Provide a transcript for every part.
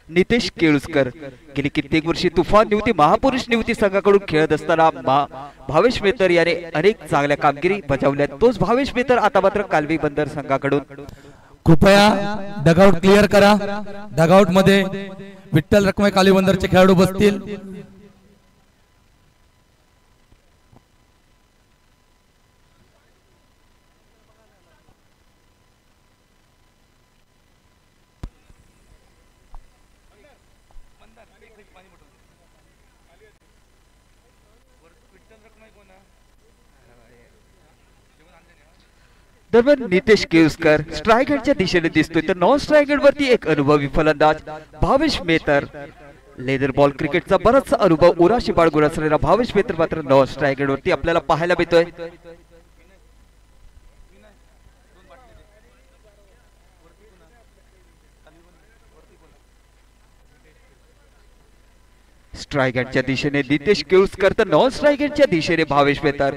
नितेश केळुसकर गेली कित्येक वर्षे तुफान निवृत्ती महापुरुष निवृत्ती संघाकडून खेळत असताना भावेश मेहतर याने अनेक चांगल्या कामगिरी बजावल्या। तोच भावेश मेहतर आता मात्र कालवी बंदर संघाकडून कृपया डगआउट क्लिअर करा। डगआउट मध्ये विठ्ठल रखमाई कालवी बंदरचे खेळाडू बसतील। दरम्यान नितेश केळुसकर स्ट्राइक हँडच्या दिशेने दिसतोय, तर नॉन स्ट्राइक हँड वरती एक अनुभवी फलंदाज भावेश मेहतर। लेदर बॉल क्रिकेटचा बराचसा अनुभव उराशी बाळगून असलेला भावेश मेहतर मात्र नॉन स्ट्राइक हँड वरती आपल्याला पाहायला मिळतोय। स्ट्राइक हँडच्या दिशेने नितेश केळुसकर, तर नॉन स्ट्राइक हँडच्या दिशेने भावेश मेहतर।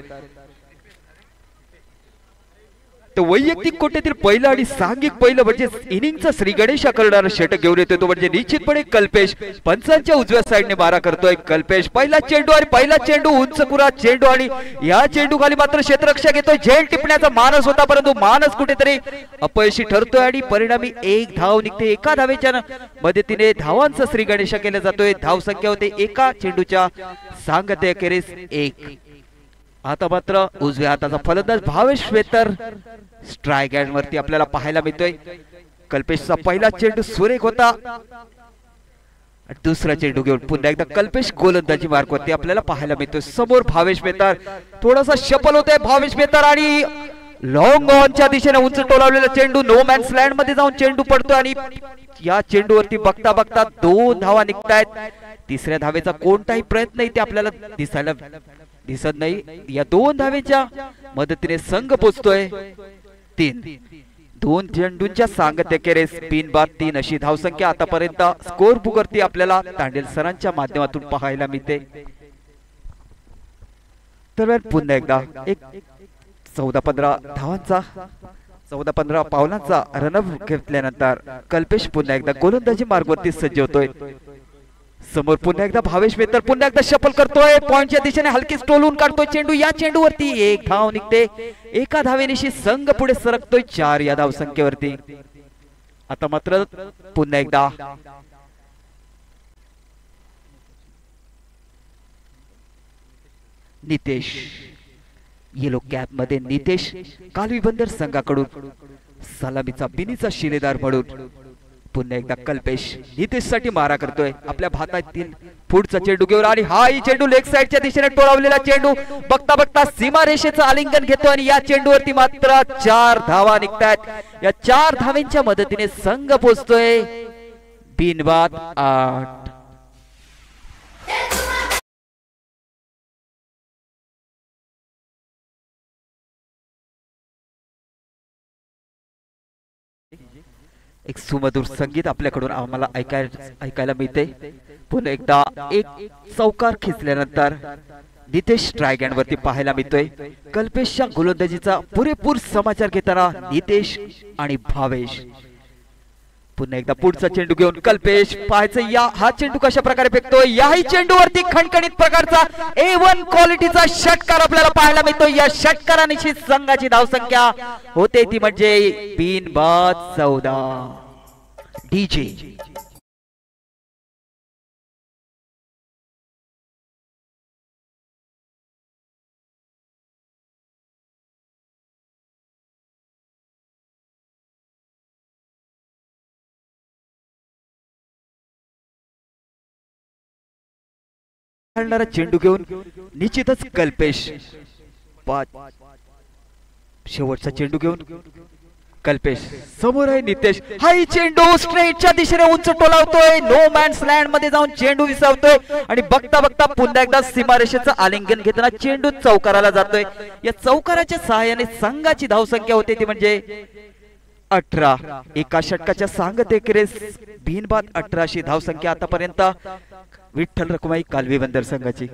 तर वैयक्तिक कोट्यातील पहिला आणि सांघिक पहिलं म्हणजे इनिंगचा श्री गणेशा करणारा षटक घेऊन येतोय तो म्हणजे निश्चितपणे कल्पेश। पंचांच्या उजव्या साइडने मारा करतोय कल्पेश। पहिला चेंडू आणि पहिला चेंडू उंच कुरा चेंडू आणि या चेंडू खाली मात्र क्षेत्ररक्षक येतोय। झेल टिपण्याचा मानस होता, परंतु मानस कुठेतरी अपयशी ठरतोय आणि परिणामी एक धाव निघते। एका धावेच्या मदतीने धावांचा श्री गणेशा केला जातोय। धाव संख्या होते एका चेंडूच्या सांगतेखेरीज 1। आता मात्र उजव्या हाताचा फलंदाज भावेश मेहतर स्ट्राइक हँड वरती आपल्याला पाहायला मिळतोय। कल्पेशचा पहिला चेंडू सुरेख होता, दुसरा चेंडू घेऊन पुन्हा एकदा कल्पेश गोलंदाजी मार्ग वरती आपल्याला पाहायला मिळतोय। समोर भावेश मेहतर, थोडासा शफल होतोय भावेश मेहतर आणि लॉंग ऑनच्या दिशेने उंच टोलावलेला चेंडू नो मॅन्स लँड मध्ये जाऊन चेंडू पडतोय आणि या चेंडूवरती बघता बघता 2 धावा निघतायत। तिसऱ्या धावेचा कोणताही प्रयत्न इथे आपल्याला दिसत नाही। या 2 धावेच्या मदतीने संघ पोहोचतोय 3। 2 चेंडूंच्या सांगतेखेरीज 3-3 अशी धावसंख्या आतापर्यंत स्कोर बुक वरती आपल्याला तांडेल सरांच्या माध्यमातून पाहायला मिळते। तर पुन्हा एकदा एक 14-15 धावांचा 14-15 पावलांचा रनअप घेतल्यानंतर कल्पेश पुन्हा एकदा गोलंदाजी मार्गावरती सज्ज होतोय। समोर पुन्हा एकदा भावेश मेहतर पुन्हा एकदा शफल करतोय, पॉइंटच्या दिशेने हलकी टोलून काढतोय चेंडू। या चेंडूवरती एक धाव निघते। एका धावेनिशी संघ पुढे सरकतोय 4 या धाव संख्येवरती। आता मात्र पुन्हा एकदा नितेश, येलो कॅप मध्ये नितेश कालवी बंदर संघाकडून सलामीचा बिनीचा शिलेदार म्हणून पुन्हा एकदा कल्पेश नितेश साठी मारा करतोय। आपल्या भातातील पुढचा चेंडू घेऊन आणि हाही चेंडू लेग साइडच्या दिशेने टोळावलेला चेंडू बघता बघता सीमा रेषेचं आलिंगन घेतो आणि या चेंडूवरती मात्र 4 धावा निघतायत। या 4 धावांच्या मदतीने संघ पोहोचतोय बिनबाद 8। एक सुमधुर संगीत आपल्याकडून आम्हाला ऐकायला मिळते। पुन्हा एकदा एक चौकार खेचल्यानंतर नितेश स्ट्राइक हँड वरती पाहायला मिळतोय। कल्पेशच्या गोलंदाजीचा पुरेपूर समाचार घेताना नितेश आणि भावेश। पुन्हा एकदा पुढचा चेंडू घेऊन कल्पेश पाहायचं या हा चेंडू कशा प्रकारे फेकतोय। याही चेंडूवरती खणखणीत प्रकारचा A1 क्वालिटीचा षटकार आपल्याला पाहायला मिळतोय। या षटकारानिशी संघाची धावसंख्या होते ती म्हणजे बिनबाद 14। डीजे खेळणारा चेंडू घेऊन निश्चितच कल्पेश शेवटचा चेंडू घेऊन कल्पेश। समोर आहे नितेश, हाई चेंडू स्ट्रेटच्या दिशेने उंच टोलावतोय, नो मॅन्स लँड मध्ये जाऊन चेंडू विसावतोय आणि बघता बघता पुन्हा एकदा सीमारेषेचं आलिंगन घेताना चेंडू चौकाराला जातोय। या चौकाराच्या सहाय्याने संघाची धावसंख्या होते ती म्हणजे 18। एका षटकाच्या सांगतेखेरीज बिनबाद 18 अशी धावसंख्या आतापर्यंत विठ्ठल रखमाई कालवी बंदर संघाची।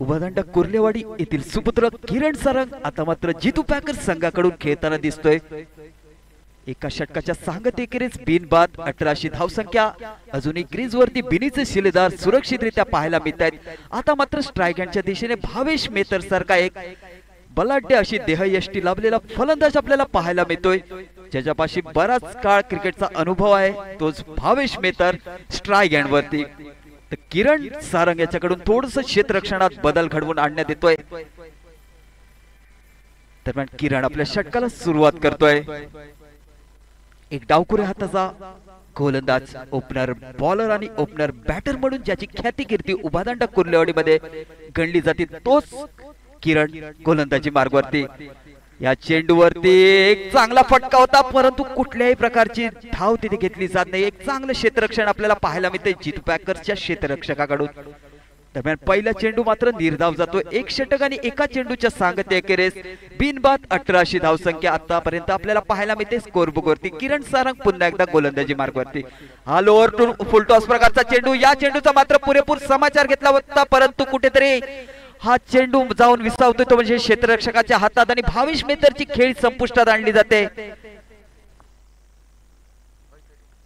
उभादांडा कुर्लेवाडी येथील सुपुत्र किरण सारंग आता मात्र जितू पॅकर्स संघाकडून खेळताना दिसतोय। एका षटकाच्या सांगतेखेरीज बिनबाद 18शी धावसंख्या अजूनही ग्रीजवरती बिनीचे शिलेदार सुरक्षितरित्या पाहायला मिळत आहेत। आता मात्र स्ट्राइक हँडच्या दिशेने भावेश मेहतर सारखा एक बलाढ्य अशी देहयष्टी लाभलेला फलंदाज आपल्याला पाहायला मिळतोय, ज्याच्यापाशी बराच काळ क्रिकेटचा अनुभव आहे। तोच भावेश मेहतर स्ट्राइक हँड वरती, तर किरण सारंग याच्याकडून थोडस क्षेत्ररक्षणात बदल घडवून आणण्यात येतोय। दरम्यान किरण आपल्या षटकाला सुरुवात करतोय। एक डावखुऱ्या हाताचा गोलंदाज, ओपनर बॉलर आणि ओपनर बॅटर म्हणून ज्याची ख्याती कीर्ती उभादांडा कुर्लेवाडीमध्ये गणली जाते, तोच किरण गोलंदाजी मार्गावरती। या चेंडूवरती एक चांगला फटका होता, परंतु कुठल्याही प्रकारची धाव तिथे घेतली जात नाही। एक चांगलं क्षेत्ररक्षण आपल्याला पाहायला मिळते जितू पॅकर्सच्या क्षेत्ररक्षकाकडून। दरम्यान पहिला चेंडू मात्र निर्धाव जातो। एक षटक आणि एका चेंडूच्या सांगतेखेरीज बिनबाद 18शी धावसंख्या आतापर्यंत आपल्याला पाहायला मिळते स्कोरबुक वरती। किरण सारंग पुन्हा एकदा गोलंदाजी मार्गावरती। हा लोअर टू फुल टॉस प्रकारचा चेंडू, या चेंडूचा मात्र पुरेपूर समाचार घेतला होता, परंतु कुठेतरी हा चेंडू जाऊन विसावतोय तो म्हणजे क्षेत्ररक्षकाच्या हातात आणि भावेश मेहतरची खेळी संपुष्टात आणली जाते।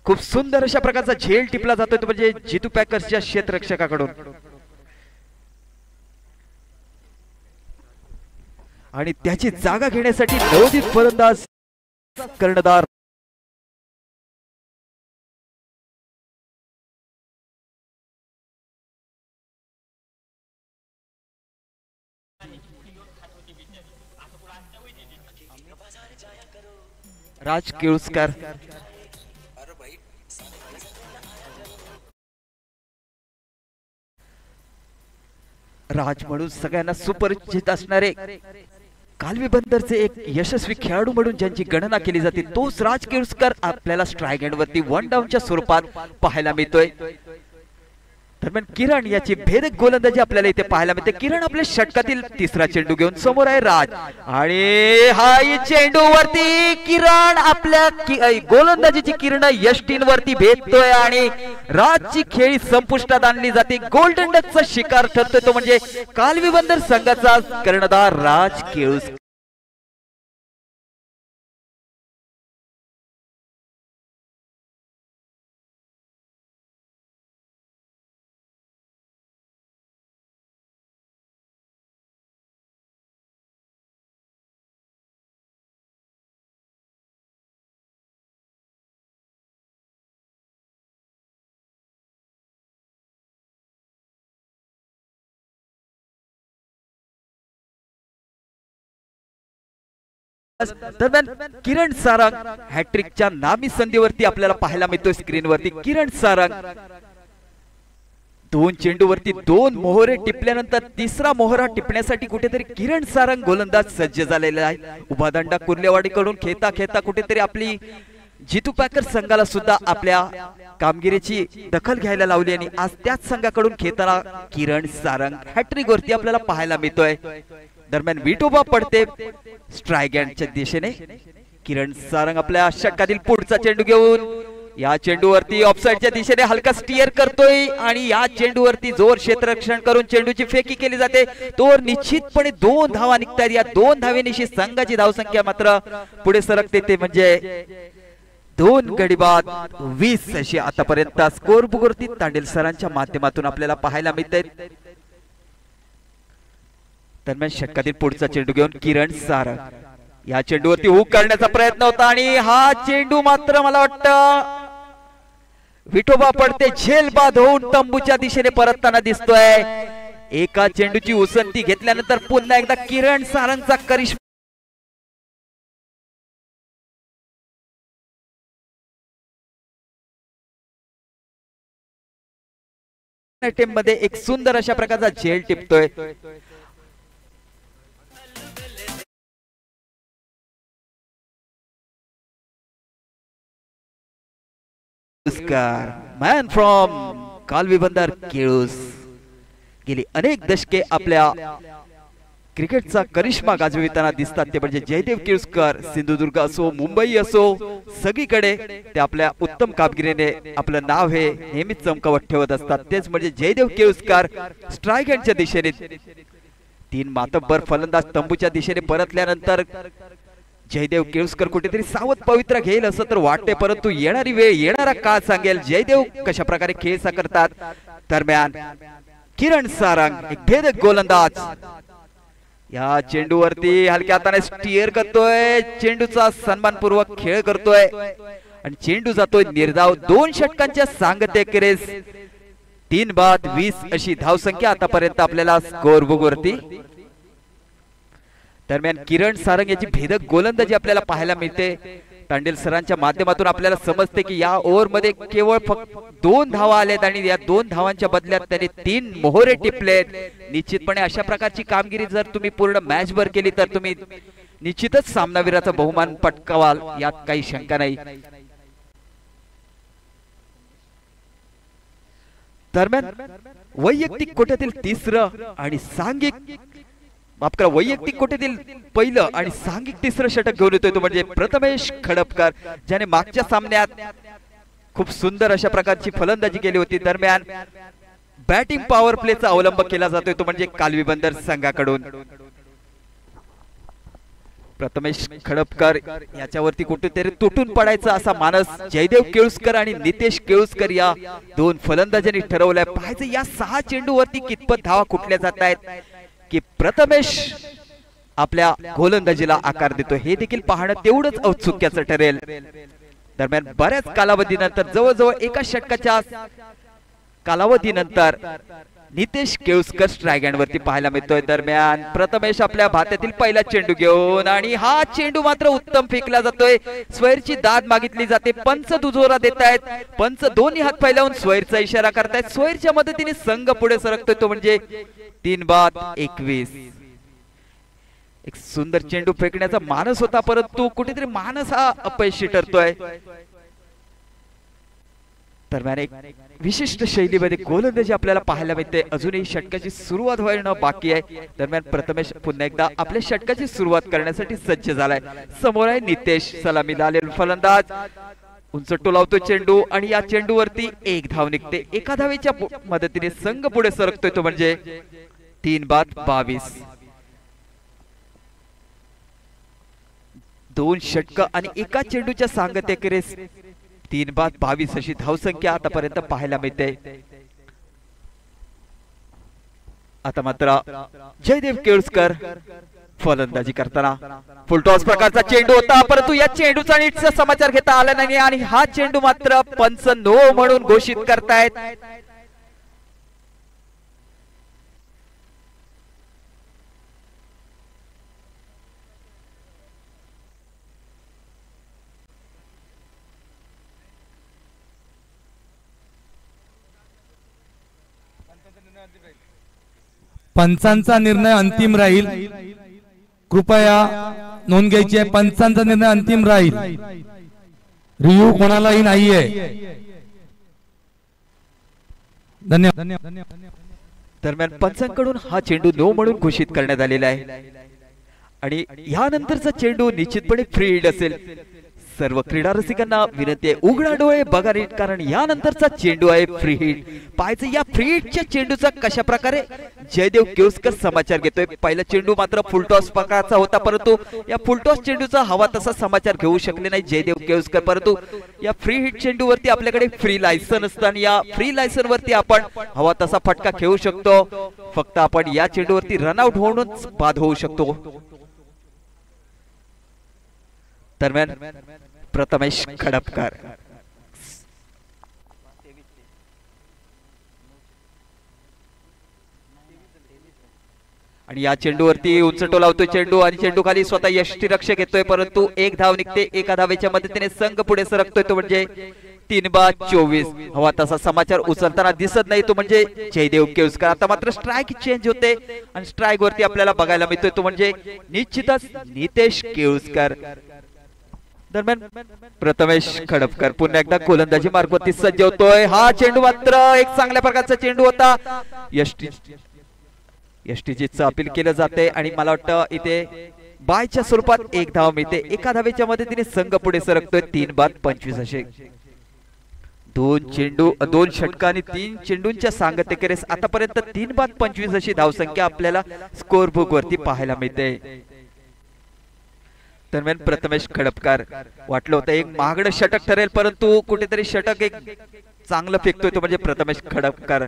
खूप सुंदर अशा प्रकारचा झेल टिपला जातोय तो म्हणजे जितू पॅकर्सच्या क्षेत्ररक्षकाकडून। आणि त्याची जागा घेण्यासाठी नवोदित फलंदाज कर्णधार राज केळुस्कर राज म्हणून सगळ्यांना सुपरिचित असणारे कालवी बंदरचे एक यशस्वी खेळाडू म्हणून ज्यांची गणना केली जाते, तोच राज केळुस्कर आपल्याला स्ट्राइक हँड वरती वन डाऊनच्या स्वरूपात पाहायला मिळतोय। दरम्यान किरण याची भेदक गोलंदाजी आपल्याला इथे पाहायला मिळते। किरण आपल्या षटकातील तिसरा चेंडू घेऊन समोर आहे राज, आणि हा चेंडू वरती किरण आपल्या गोलंदाजीची किरण यष्टींवरती भेदतोय आणि राजची खेळी संपुष्टात आणली जाते। गोल्डन डकचा शिकार ठरतोय तो म्हणजे कालवी बंदर संघाचा कर्णधार राज केळुस्कर। दरम्यान किरण सारंग हॅट्रिकच्या नामी संधीवरती आपल्याला पाहायला मिळतोय स्क्रीनवरती। किरण सारंग दोन चेंडूवरती दोन मोहरे टिपल्यानंतर तिसरा मोहरा टिपण्यासाठी कुठेतरी किरण सारंग गोलंदाज सज्ज झालेला आहे। उभादांडा कुर्लेवाडीकडून खेळता खेळता कुठेतरी आपली जितू पॅकर्स संघाला सुद्धा आपल्या कामगिरीची दखल घ्यायला लावली आणि आज त्याच संघाकडून खेळताना किरण सारंग हॅट्रिक वरती आपल्याला पाहायला मिळतोय। दरम्यान विठोबा पडते स्ट्राइक हँडच्या दिशेने। किरण सारंग आपल्या षटकातील पुढचा चेंडू घेऊन या चेंडूवरती ऑफसाइडच्या दिशेने हलका स्टिअर करतोय आणि या चेंडूवरती जोर क्षेत्ररक्षण करून चेंडूची फेकी केली जाते, तोवर निश्चितपणे 2 धावा निघतात। या 2 धावेनिशी संघाची धावसंख्या मात्र पुढे सरकते, ते म्हणजे 2 गडी बाद 20 अशी आतापर्यंत स्कोर बुकवरती तांडेल सरांच्या माध्यमातून आपल्याला पाहायला मिळते। दरम्यान षटकातील पुढचा चेंडू घेऊन किरण सारंग या चेंडूवरती हुक करण्याचा प्रयत्न होता आणि हा चेंडू मात्र मला वाटतं विठोबा पडते झेल बाद होऊन तंबूच्या दिशेने परतताना दिसतोय। एका चेंडूची उसंती घेतल्यानंतर पुन्हा एकदा किरण सारंगचा करिश्मा मध्ये एक सुंदर अशा प्रकारचा झेल टिपतोय। मॅन फ्रॉम कालवी बंदर केळूस गेली अनेक दशके आपल्या क्रिकेटचा करिश्मा गाजविताना दिसतात ते म्हणजे जयदेव केळुसकर. सिंधुदुर्ग असो मुंबई असो सगळीकडे ते आपल्या उत्तम कामगिरीने आपलं नाव हे नेहमीच चमकवत ठेवत असतात. तेच म्हणजे जयदेव केळुसकर स्ट्राईक हँडच्या दिशेने 3 मातब्बर फलंदाज तंबूच्या दिशेने परतल्यानंतर जयदेव केळुसकर कुठेतरी सावध पवित्र घेईल असं तर वाटते, परंतु येणारी वेळ येणारा काळ सांगेल जयदेव कशा प्रकारे खेळ साकारतात. दरम्यान किरण सारंग एक भेदक गोलंदाज या चेंडूवरती हलक्या हाताने स्टीअर करतोय, चेंडूचा सन्मानपूर्वक खेळ करतोय आणि चेंडू जातोय निर्धाव. 2 षटकांच्या सांगतेखेरीज 3 बाद 20 अशी धावसंख्या आतापर्यंत आपल्याला स्कोर बुक वरती. दरम्यान किरण सारंग याची भेदक गोलंदाजी आपल्याला पाहायला मिळते. तांडेल सरांच्या माध्यमातून आपल्याला समजते की या ओव्हर मध्ये केवळ फक्त 2 धावा आल्यात आणि या 2 धावांच्या बदल्यात त्याने 3 मोहरे टिपलेत. निश्चितपणे अशा प्रकारची कामगिरी जर तुम्ही पूर्ण मॅच भर केली तर तुम्ही निश्चितच सामनावीराचा बहुमान पटकावाल, यात काही शंका नाही. दरम्यान वैयक्तिक कोट्यातील 3रं आणि सांघिक वैयक्तिक कोट्यातील पहिलं आणि सांघिक 3रं षटक घेऊन येतोय तो म्हणजे प्रथमेश खडपकर, ज्याने मागच्या सामन्यात खूप सुंदर अशा प्रकारची फलंदाजी केली होती. दरम्यान बॅटिंग पॉवर प्लेचा अवलंब केला जातोय तो म्हणजे कालवी बंदर संघाकडून. प्रथमेश खडपकर याच्यावरती कुठेतरी तुटून पडायचा असा मानस जयदेव केळुसकर आणि नितेश केळुसकर या 2 फलंदाजांनी ठरवलाय. पाहायचं या 6 चेंडूवरती कितपत धावा कुठल्या जात आहेत की प्रथमेश आपल्या गोलंदाजीला आकार देतो, हे देखील पाहणं तेवढंच औत्सुक्याचं ठरेल. दरम्यान बऱ्याच कालावधीनंतर जवळजवळ 1 षटकाच्या कालावधीनंतर नितेश केळुसकर स्ट्राईक हँड वरती पाहायला मिळतोय. दरम्यान प्रथमेश आपल्या भात्यातील पहिला चेंडू घेऊन आणि हा चेंडू मात्र उत्तम फेकला जातोय. स्वैरची दाद मागितली जाते, पंच दुजोरा देत आहेत. पंच दोन्ही हात फैलावून स्वैरचा इशारा करतायत. स्वैरच्या मदतीने संघ पुढे सरकतोय तो म्हणजे 3 बाद 21. एक सुंदर चेंडू फेकण्याचा मानस होता, परंतु कुठेतरी मानस हा अपयशी ठरतोय. दरम्यान एक विशिष्ट शैलीमध्ये गोलंदाजी आपल्याला पाहायला मिळते. अजूनही षटकाची सुरुवात व्हायला बाकी आहे. दरम्यान प्रथमेश पुन्हा एकदा आपल्या षटकाची सुरुवात करण्यासाठी सज्ज झालाय. समोर आहे नितेश, सलामीला आलेला फलंदाज उंच टोलावतो चेंडू आणि या चेंडूवरती 1 धाव निघते. 1 धावेच्या मदतीने संघ पुढे सरकतोय तो म्हणजे 3 बाद 22. 2 षटक आणि 1 चेंडूच्या सांगतेखेरीज 3 बाद 22 अशी धावसंख्या आतापर्यंत पाहायला मिळते. आता मात्र जयदेव केळुसकर फलंदाजी करताना फुलटॉस प्रकारचा चेंडू होता, परंतु या चेंडूचा नीटचा समाचार घेता आला नाही आणि हा चेंडू मात्र पंच नो म्हणून घोषित करतायत. पंचांचा निर्णय अंतिम राहील, कृपया नोंद घ्यायची आहे. पंचांचा निर्णय अंतिम राहील, रिव्ह्यू कोणालाही नाहीये. धन्यवाद. दरम्यान पंचांकडून हा चेंडू नो म्हणून घोषित करण्यात आलेला आहे आणि यानंतरचा चेंडू निश्चितपणे फ्री हिट असेल. सर्व क्रीडा रसिकांना विनंती आहे, उघडा डोळे बघा नीट, कारण यानंतरचा चेंडू आहे फ्री हिट. पाहायचं या फ्री हिटच्या चेंडूचा कशा प्रकारे जयदेव केळुसकर समाचार घेतोय. पहिला चेंडू मात्र फुलटॉस प्रकारचा होता, परंतु या फुलटॉस चेंडूचा हवा तसा समाचार घेऊ शकले नाही जयदेव केळुसकर. परंतु या फ्री हिट चेंडूवरती आपल्याकडे फ्री लायसन असतं आणि या फ्री लायसन वरती आपण हवा तसा फटका खेळू शकतो. फक्त आपण या चेंडूवरती रनआउट होऊनच बाद होऊ शकतो. दरम्यान प्रथमेश खडपकर आणि या चेंडूवरती उंच टोलावतोय चेंडू आणि चेंडू खाली स्वतः यष्टीरक्षक येतोय, परंतु 1 धाव निघते. 1 धावेच्या मदतीने संघ पुढे सरकतोय तो म्हणजे 3 बाद 24. हवा तसा समाचार उचलताना दिसत नाही तो म्हणजे जयदेव केळुसकर. आता मात्र स्ट्राईक चेंज होते आणि स्ट्राईक वरती आपल्याला बघायला मिळतोय तो म्हणजे निश्चितच नितेश केळुसकर. दरम्यान प्रथमेश खडपकर पुन्हा एकदा गोलंदाजी मार्गावरती सज्ज होतोय. हा चेंडू मात्र एक चांगल्या प्रकारचा चेंडू होता. एसटीजीचं अपील केलं जाते आणि मला वाटतं इथे बायच्या स्वरूपात एक धाव मिळते. एका धावेच्या मदतीने संघ पुढे सरकतोय 3-25 असे. दोन षटका आणि 3 चेंडूंच्या सांगतेखेरीज आतापर्यंत 3-25 अशी धावसंख्या आपल्याला स्कोर बुक वरती पाहायला मिळते. दरम्यान प्रथमेश खडपकार वाटलं होतं एक महागडं षटक ठरेल, परंतु कुठेतरी षटक एक चांगलं फेकतोय तो म्हणजे प्रथमेश खडपकार.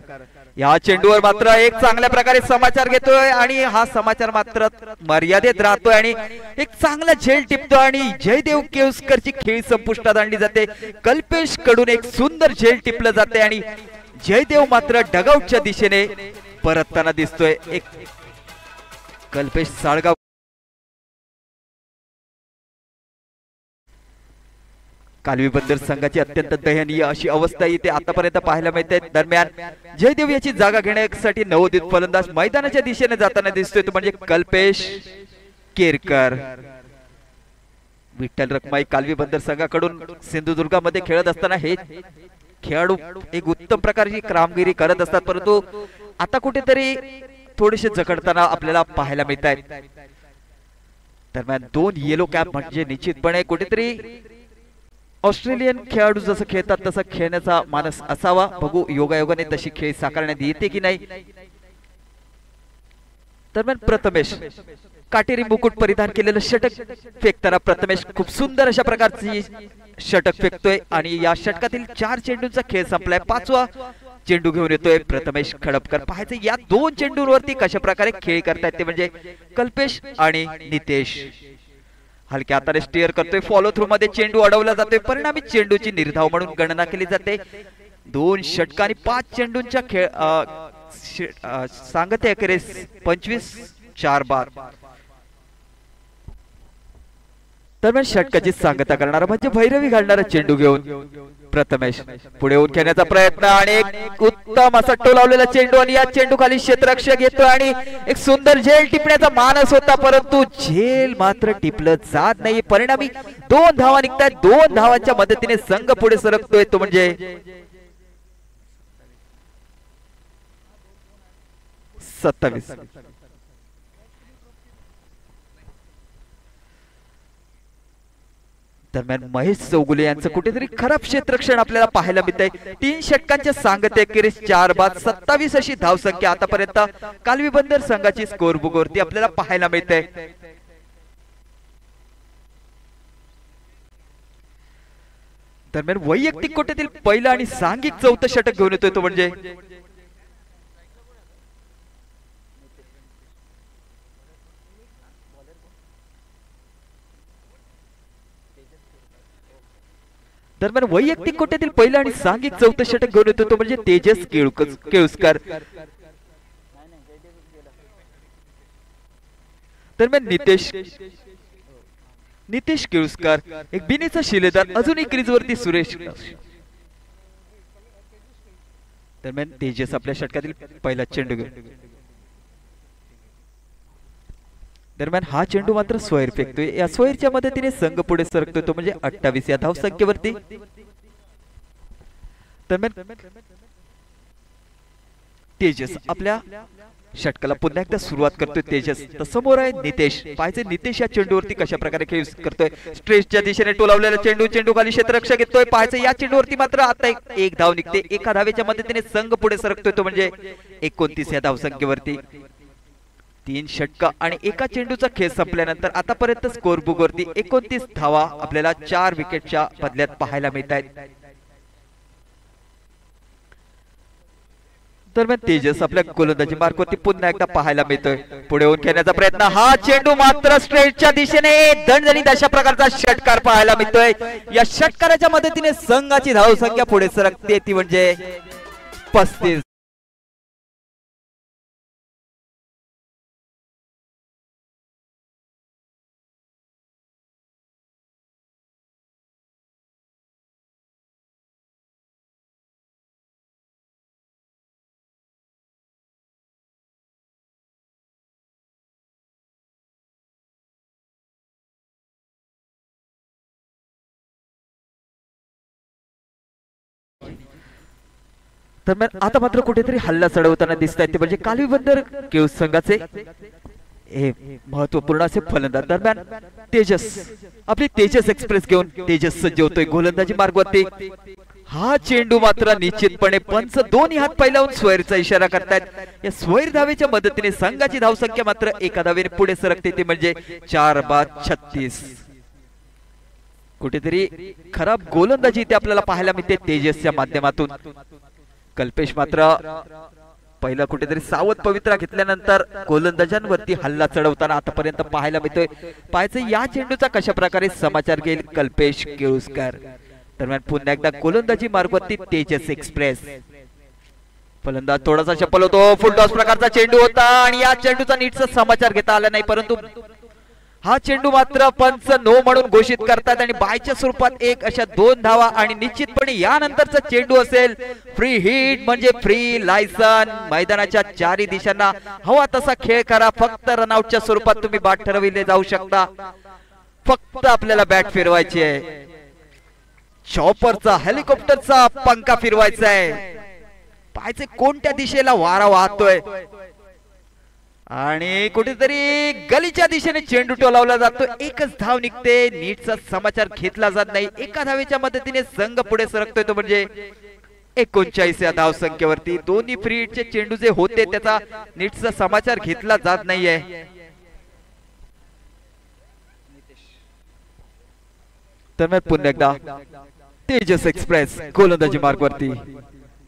या चेंडूवर मात्र एक चांगल्या प्रकारे समाचार घेतोय आणि हा समाचार मात्र मर्यादित राहतोय आणि एक चांगला झेल टिपतो आणि जयदेव केवसकरची खेळी संपुष्टात आणली जाते. कल्पेश कडून एक सुंदर झेल टिपलं जाते आणि जयदेव मात्र डगआउटच्या दिशेने परतताना दिसतोय. एक कल्पेश साळगाव कालवी बंदर संघाची अत्यंत दयनीय अशी अवस्था इथे आतापर्यंत पाहायला मिळते. दरम्यान जयदेव याची जागा घेण्यासाठी नवोदित फलंदाज मैदानाच्या दिशेने जाताना दिसतोय तो म्हणजे कल्पेश केरकर. विठ्ठल रखमाई कालवी बंदर संघाकडून सिंधुदुर्गामध्ये खेळत असताना हे खेळाडू एक उत्तम प्रकारची कामगिरी करत असतात, परंतु आता कुठेतरी थोडेसे जखडताना आपल्याला पाहायला मिळत आहेत. दरम्यान 2 येलो कॅप म्हणजे निश्चितपणे कुठेतरी ऑस्ट्रेलियन खेळाडू जसं खेळतात तसं खेळण्याचा मानस असावा. बघू योगायोगाने तशी खेळ साकारण्यात येते की नाही. दरम्यान प्रथमेश काटेरी मुकुट परिधान केलेलं षटक फेकताना प्रथमेश खूप सुंदर अशा प्रकारची षटक फेकतोय आणि या षटकातील 4 चेंडूंचा खेळ संपलाय. 5वा चेंडू घेऊन येतोय प्रथमेश खडपकर. पाहायचं या 2 चेंडूंवरती कशा प्रकारे खेळ करतायत ते म्हणजे कल्पेश आणि नितेश. हलक्या हाताने स्टीअर करतोय. फॉलो थ्रू मध्ये चेंडू अडवला जातोय, परिणामी चेंडूची निर्धाव म्हणून गणना केली जाते. 2 षटका आणि 5 चेंडूंच्या खेळ सांगतेखेरीज 25-4 बाद. दरम्यान षटकाची सांगता करणारा म्हणजे भैरवी घालणारा चेंडू घेऊन प्रथमेश पुढे येऊन खेळण्याचा प्रयत्न आणि एक उत्तम असा टोलावलेला चेंडू आणि या चेंडू खाली क्षेत्ररक्षक येतो आणि एक सुंदर झेल टिपण्याचा मानस होता, परंतु झेल मात्र टिपलं जात नाही. परिणामी 2 धावा निघतात. 2 धावांच्या मदतीने संघ पुढे सरकतोय तो म्हणजे 27. दरम्यान महेश चौगुले यांचं कुठेतरी खराब क्षेत्ररक्षण आपल्याला पाहायला मिळतंय. 3 षटकांच्या सांगतेखेरीज 4 बाद 27 अशी धावसंख्या आतापर्यंत कालवी बंदर संघाची स्कोर बुक वरती आपल्याला पाहायला मिळते. दरम्यान वैयक्तिक कोट्यातील पहिलं आणि सांघिक 4थं षटक घेऊन येतोय तो म्हणजे दरम्यान वैयक्तिक कोट्यातील पहिलं आणि सांघिक 4थं षटक घेऊन येतो तो म्हणजे तेजस केळुसकर. दरम्यान नितेश केळुसकर एक बिनीचा शिलेदार अजूनही क्रीजवरती सुरेश. दरम्यान तेजस आपल्या षटकातील पहिला चेंडू घेऊन. दरम्यान हा चेंडू मात्र स्वैर फेकतोय. या स्वैरच्या मदतीने संघ पुढे सरकतोय तो म्हणजे 28 या धावसंख्येवरती. दरम्यान तेजस आपल्या षटकाला पुन्हा एकदा सुरुवात करतोय. तेजस तर समोर आहे नितेश. पाहायचे नितेश या चेंडूवरती कशा प्रकारे खेळ करतोय. स्ट्रेसच्या दिशेने टोलावलेला चेंडू खाली क्षेत्ररक्षक येतोय. पाहायचं या चेंडूवरती मात्र आता एक धाव निघते. एका धावेच्या मदतीने संघ पुढे सरकतोय तो म्हणजे 29 या धावसंख्येवरती. 3 षटका आणि एका चेंडूचा खेळ संपल्यानंतर आतापर्यंत स्कोर बुक वरती 29 धावा आपल्याला 4 विकेटच्या बदल्यात पाहायला मिळत आहेत. दरम्यान तेजस आपल्या गोलंदाजी मार्कवरती पुन्हा एकदा पाहायला मिळतोय. पुढे येऊन खेळण्याचा प्रयत्न. हा चेंडू मात्र स्ट्रेटच्या दिशेने दणदणीत अशा प्रकारचा षटकार पाहायला मिळतोय. या षटकाराच्या मदतीने संघाची धावसंख्या पुढे सरकते ती म्हणजे 35. दरम्यान आता मात्र कुठेतरी हल्ला चढवताना दिसत आहेत ते म्हणजे कालवीबंदर केळूस संघाचे हे महत्वपूर्ण असे फलंदाज। दरम्यान तेजस आपली तेजस एक्सप्रेस घेऊन तेजस सज्ज होतोय गोलंदाजी मार्गवरती। हा चेंडू मात्र निश्चितपणे पंच दोन्ही हात पायलावून स्वैरचा इशारा करतायत। या स्वैर धावेच्या मदतीने संघाची धावसंख्या मात्र एका धावेने पुढे सरकते ती म्हणजे 4/36। कुठेतरी खराब गोलंदाजी इथे आपल्याला पाहायला मिळते तेजसच्या माध्यमातून। कल्पेश मात्र पहिला कुठेतरी सावध पवित्रा घेतल्यानंतर गोलंदाजांवरती हल्ला चढवताना आतापर्यंत पाहायला मिळतोय। पाहायचं या चेंडूचा कशा प्रकारे समाचार घेईल कल्पेश केळुसकर। दरम्यान पुन्हा एकदा गोलंदाजी मार्गवरती तेजस एक्सप्रेस। फलंदाज थोडासा चपल होतो, फुल टॉस प्रकारचा चेंडू होता आणि या चेंडूचा नीटचा समाचार घेता आला नाही, परंतु हा चेंडू मात्र पंच नो म्हणून घोषित करतात आणि बायच्या स्वरूपात एक अशा 2 धावा आणि निश्चितपणे यानंतरचा चेंडू असेल फ्री हिट म्हणजे फ्री लायसन। मैदानाच्या चारही दिशांना हवा तसा खेळ करा, फक्त रनआउटच्या स्वरूपात तुम्ही बाद ठरविले जाऊ शकता। फक्त आपल्याला बॅट फिरवायची आहे, चॉपरचा हेलिकॉप्टरचा पंखा फिरवायचा आहे। पाहायचे कोणत्या दिशेला वारा वाहतोय आणि कुठेतरी गलीच्या दिशेने चेंडू टोलावला जातो। एकच धाव निघते, नीटचा समाचार घेतला जात नाही। एका धावेच्या मदतीने संघ पुढे सरकतोय तो म्हणजे 39 या धाव संख्येवरती। दोन्ही फ्री हिटचे चेंडू जे होते त्याचा नीटचा समाचार घेतला जात नाहीये। दरम्यान पुन्हा एकदा तेजस एक्सप्रेस गोलंदाजी मार्गवरती।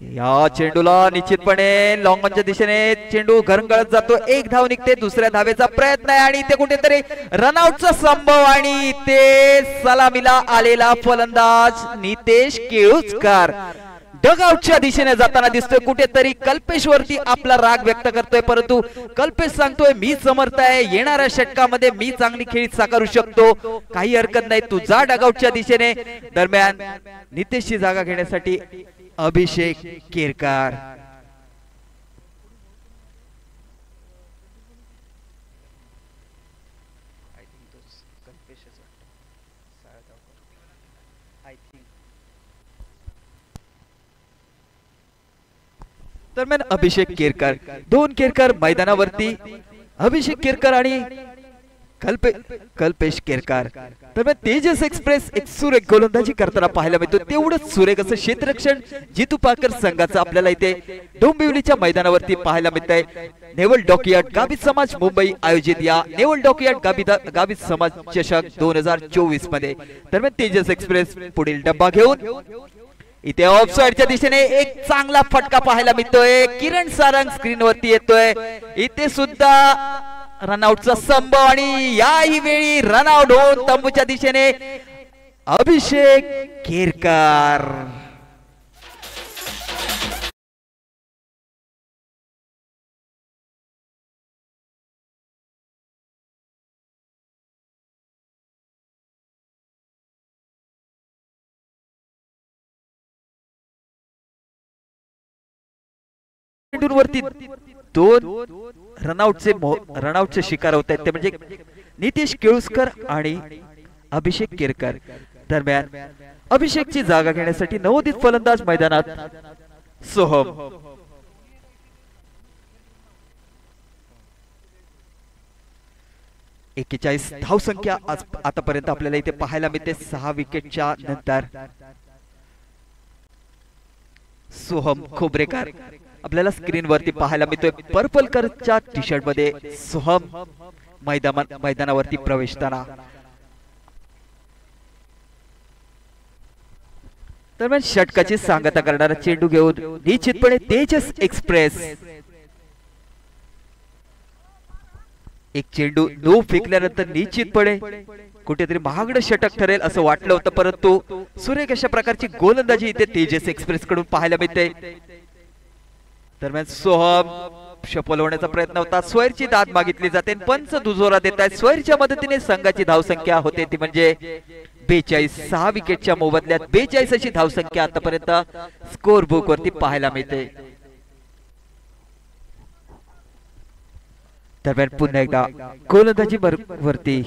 या चेंडूला निश्चितपणे लॉंगॉनच्या दिशेने चेंडू घरंगळत जातो, एक धाव निघते, दुसऱ्या धावेचा प्रयत्न आहे आणि इथे कुठेतरी रनआउटचा संभव आणि इथे सलामीला आलेला फलंदाज नितेश केळुसकर डगआउटच्या दिशेने जाताना दिसतोय। कुठेतरी कल्पेश वरती आपला राग व्यक्त करतोय, परंतु कल्पेश सांगतोय मी समर्थ आहे, येणाऱ्या षटकामध्ये मी चांगली खेळी साकारू शकतो, काही हरकत नाही, तू जा डगआउटच्या दिशेने। दरम्यान नितेशची जागा घेण्यासाठी अभिषेक केरकर। दरम्यान अभिषेक केरकर, 2 केरकर मैदानावरती, अभिषेक केरकर आणि कल्पेश केरकर। दरम्यान तेजस एक्सप्रेस एक सुरेख गोलंदाजी करताना पाहायला मिळतो, तेवढंच सुरेख असं क्षेत्ररक्षण जितू पाकर संघाचं आपल्याला इथे डोंबिवलीच्या मैदानावरती पाहायला मिळतंय। नेवल डॉकयार्ड गाभित समाज मुंबई आयोजित या नेवल डॉकयार्ड गाभित समाज चषक 2024 मध्ये दरम्यान तेजस एक्सप्रेस पुढील डब्बा घेऊन इथे ऑफ साइडच्या दिशेने एक चांगला फटका पाहायला मिळतोय। किरण सारंग स्क्रीन वरती येतोय, इथे सुद्धा रनआउटचा संभव आणि याही वेळी रनआउट होऊन तंबूच्या दिशेने अभिषेक केरकर। वरती 2 रनआउटचे शिकार होत आहेत ते म्हणजे नितेश केळुसकर आणि अभिषेक केरकर। दरम्यान अभिषेकची जागा घेण्यासाठी नवोदित फलंदाज मैदानात सोहम। एक्केचाळीस धावसंख्या आतापर्यंत आपल्याला इथे पाहायला मिळते 6 विकेटच्या नंतर। सोहम खोबरेकर आपल्याला स्क्रीन वरती पाहायला मिळतोय, पर्पल कलरच्या टी शर्ट मध्ये सोहम मैदानावरती प्रवेशताना। दरम्यान षटकाची सांगता करणारा चेंडू घेऊन निश्चितपणे तेजस एक्सप्रेस एक चेंडू नो फेकल्यानंतर निश्चितपणे कुठेतरी महागडं षटक ठरेल असं वाटलं होतं, परंतु सुरेख अशा प्रकारची गोलंदाजी इथे तेजस एक्सप्रेस कडून पाहायला मिळते। दरम्यान सोहम शपल होण्याचा प्रयत्न होता, स्वैरची दाद मागितली जाते, पंच दुजोरा देत आहेत। स्वैरच्या मदतीने संघाची धावसंख्या होते ती म्हणजे 42। 6 विकेटच्या मोबदल्यात 42 अशी धावसंख्या आतापर्यंत स्कोर बुक वरती पाहायला मिळते। दरम्यान पुन्हा एकदा गोलंदाजी वरती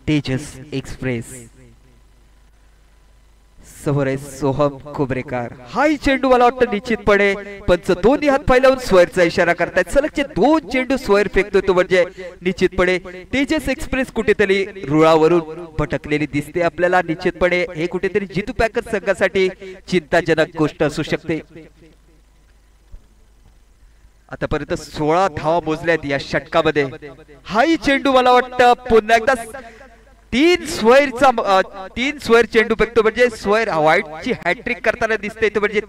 तेजस एक्सप्रेस समोर आहे सोहम खोबरेकर. हाही चेंडू मला वाटतं निश्चितपणे पंच दोन्ही हात पाय लावून स्क्वेअरचा इशारा करतायत. सलगचे 2 चेंडू स्क्वेअर फेकतोय तो म्हणजे निश्चितपणे तेजस एक्सप्रेस कुठेतरी रुळावरून भटकलेली दिसते आपल्याला. निश्चितपणे हे कुठेतरी जितू पॅकर्स संघासाठी चिंताजनक गोष्ट असू शकते. आतापर्यंत 16 धावा मोजल्यात या षटकामध्ये. हाही चेंडू मला वाटतं पुन्हा एकदा 3 स्क्वेअर चेंडू फेकतो म्हणजे स्क्वेअर व्हाईटची हॅट्रिक करताना दिसते. तो म्हणजे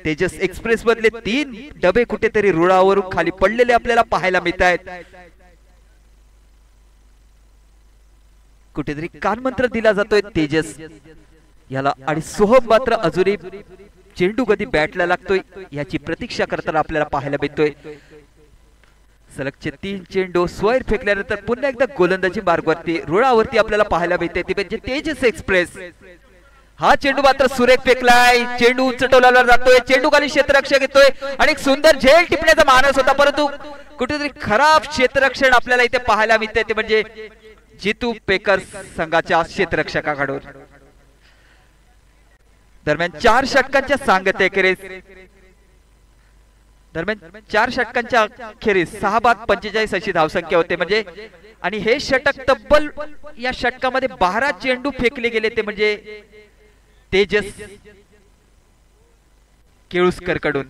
तेजस एक्सप्रेस मधले 3 डबे कुठेतरी रुळावरून खाली पडलेले आपल्याला पाहायला मिळत आहेत. कुठेतरी कानमंत्र दिला जातोय तेजस याला आणि सोहम मात्र अजूनही चेंडू कधी बॅटला लागतोय याची प्रतीक्षा करताना आपल्याला पाहायला मिळतोय. सलगचे 3 चेंडू स्क्वेअर फेकल्यानंतर पुन्हा एकदा गोलंदाजी मार्गावरती रुळावरती आपल्याला पाहायला मिळते ते म्हणजे तेजस एक्सप्रेस. हा चेंडू मात्र सुरेख फेकलाय. चेंडू उंच टोलाला जातोय. चेंडू खाली क्षेत्ररक्षक येतोय आणि एक सुंदर झेल टिपण्याचा मानस होता परंतु कुठेतरी खराब क्षेत्ररक्षण आपल्याला इथे पाहायला मिळते ते म्हणजे जितू पेकर्स संघाच्या क्षेत्ररक्षकाकडून. दरम्यान 4 षटकांच्या सांगतेखेरीज 6 बाद 45 अशी धावसंख्या होते म्हणजे आणि हे षटक तब्बल या षटकामध्ये 12 चेंडू फेकले गेले ते म्हणजे तेजस केळुसकर कडून.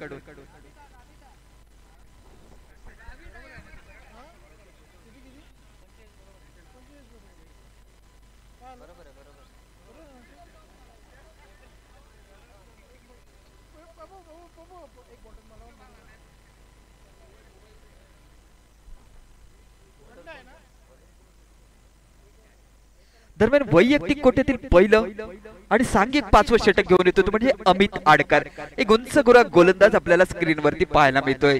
दरम्यान वैयक्तिक कोट्यातील पहिलं आणि सांघिक 5वं षटक घेऊन येतो तो म्हणजे अमित आडकर. एक उंच गोलंदाज आपल्याला स्क्रीनवरती पाहायला मिळतोय.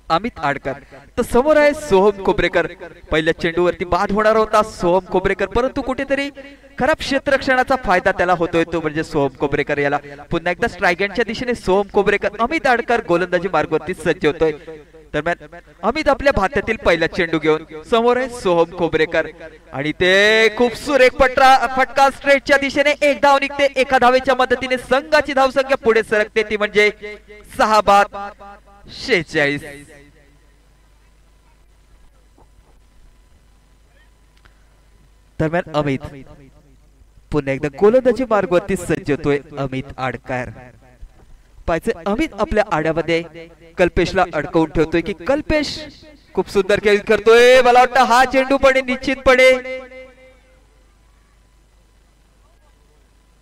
अमित आडकर तर समोर आहे सोहम खोबरेकर. पहिल्या चेंडूवरती बाद होणार होता सोहम खोबरेकर परंतु कुठेतरी खराब क्षेत्ररक्षणाचा फायदा त्याला होतोय तो म्हणजे सोहम खोबरेकर. याला पुन्हा एकदा स्ट्राईक एंडच्या दिशेने सोहम खोबरेकर. अमित आडकर गोलंदाजी मार्गावरती सज्ज होतोय. दरम्यान अमित आपल्या भात्यातील पहिला चेंडू घेऊन समोर आहे सोहम खोबरेकर आणि ते खूप सुरेख फटका स्ट्रेटच्या दिशेने 1 धाव निघते. 1 धावेच्या मदतीने संघाची धावसंख्या पुढे सरकते ती म्हणजे 6 बाद 46. दरम्यान अमित पुन्हा एकदा गोलंदाजी मार्गावरती सज्ज होतोय अमित आडकर. पाहिजे अमित आपल्या आड्यामध्ये कल्पेशला अडकवून ठेवतोय की कल्पेश खूप सुंदर खेळ करतोय. मला वाटतं हा चेंडू पण निश्चितपणे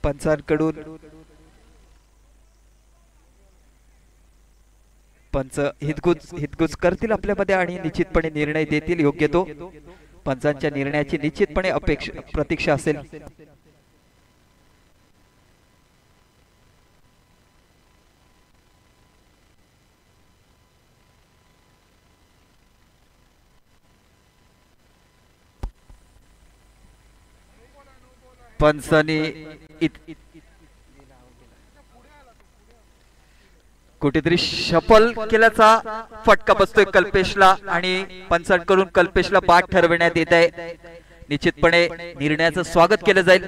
पंचांकडून पंच हितगुज करतील आपल्यामध्ये आणि निश्चितपणे निर्णय देतील योग्य तो. पंचांच्या निर्णयाची निश्चितपणे प्रतीक्षा असेल. पंचांनी कुठेतरी शफल केल्याचा फटका बसतोय कल्पेशला आणि पंचांकडून कल्पेशला बाद ठरवण्यात येत आहे. निश्चितपणे निर्णयाचं स्वागत केलं जाईल.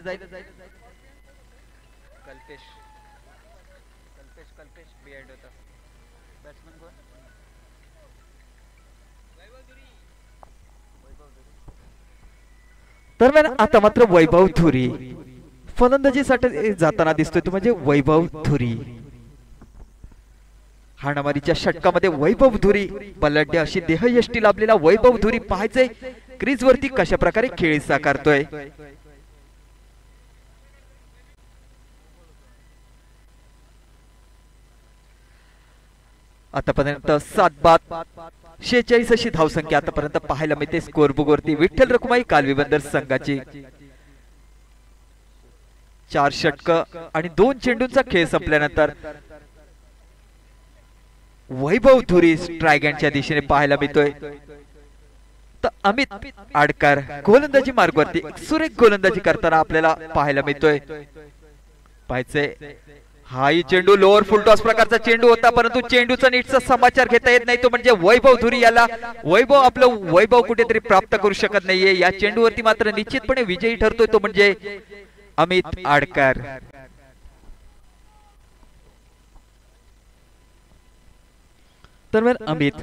दरम्यान आता मात्र वैभव धुरी फलंदाजीसाठी जाताना दिसतोय तो म्हणजे वैभव धुरी. हाणामारीच्या षटकामध्ये वैभव धुरी बलाढ्य अशी देहयष्टी लाभलेला वैभव धुरी पाहायचे क्रीज वरती कशा प्रकारे खेळ साकारतोय. आतापर्यंत 7 बाद 46 अशी धावसंख्या आतापर्यंत पाहायला मिळते स्कोरबुक वरती. विठ्ठल रखुमाई कालवीबंदर संघाची 4 षटक आणि 2 चेंडूंचा खेळ संपल्यानंतर वैभव धुरी स्ट्राईक एंडच्या दिशेने पाहायला मिळतोय. तर अमित आडकर गोलंदाजी मार्गावरती सुरेख गोलंदाजी करताना आपल्याला पाहायला मिळतोय. पाहायचंय हाही चेंडू लोअर फुल टॉस प्रकारचा चेंडू होता परंतु चेंडूचा नीटचा समाचार घेता येत नाही तो म्हणजे वैभव धुरी. याला वैभव कुठेतरी प्राप्त करू शकत नाहीये. या चेंडूवरती मात्र निश्चितपणे विजयी ठरतोय तो म्हणजे अमित आडकर. दरम्यान अमित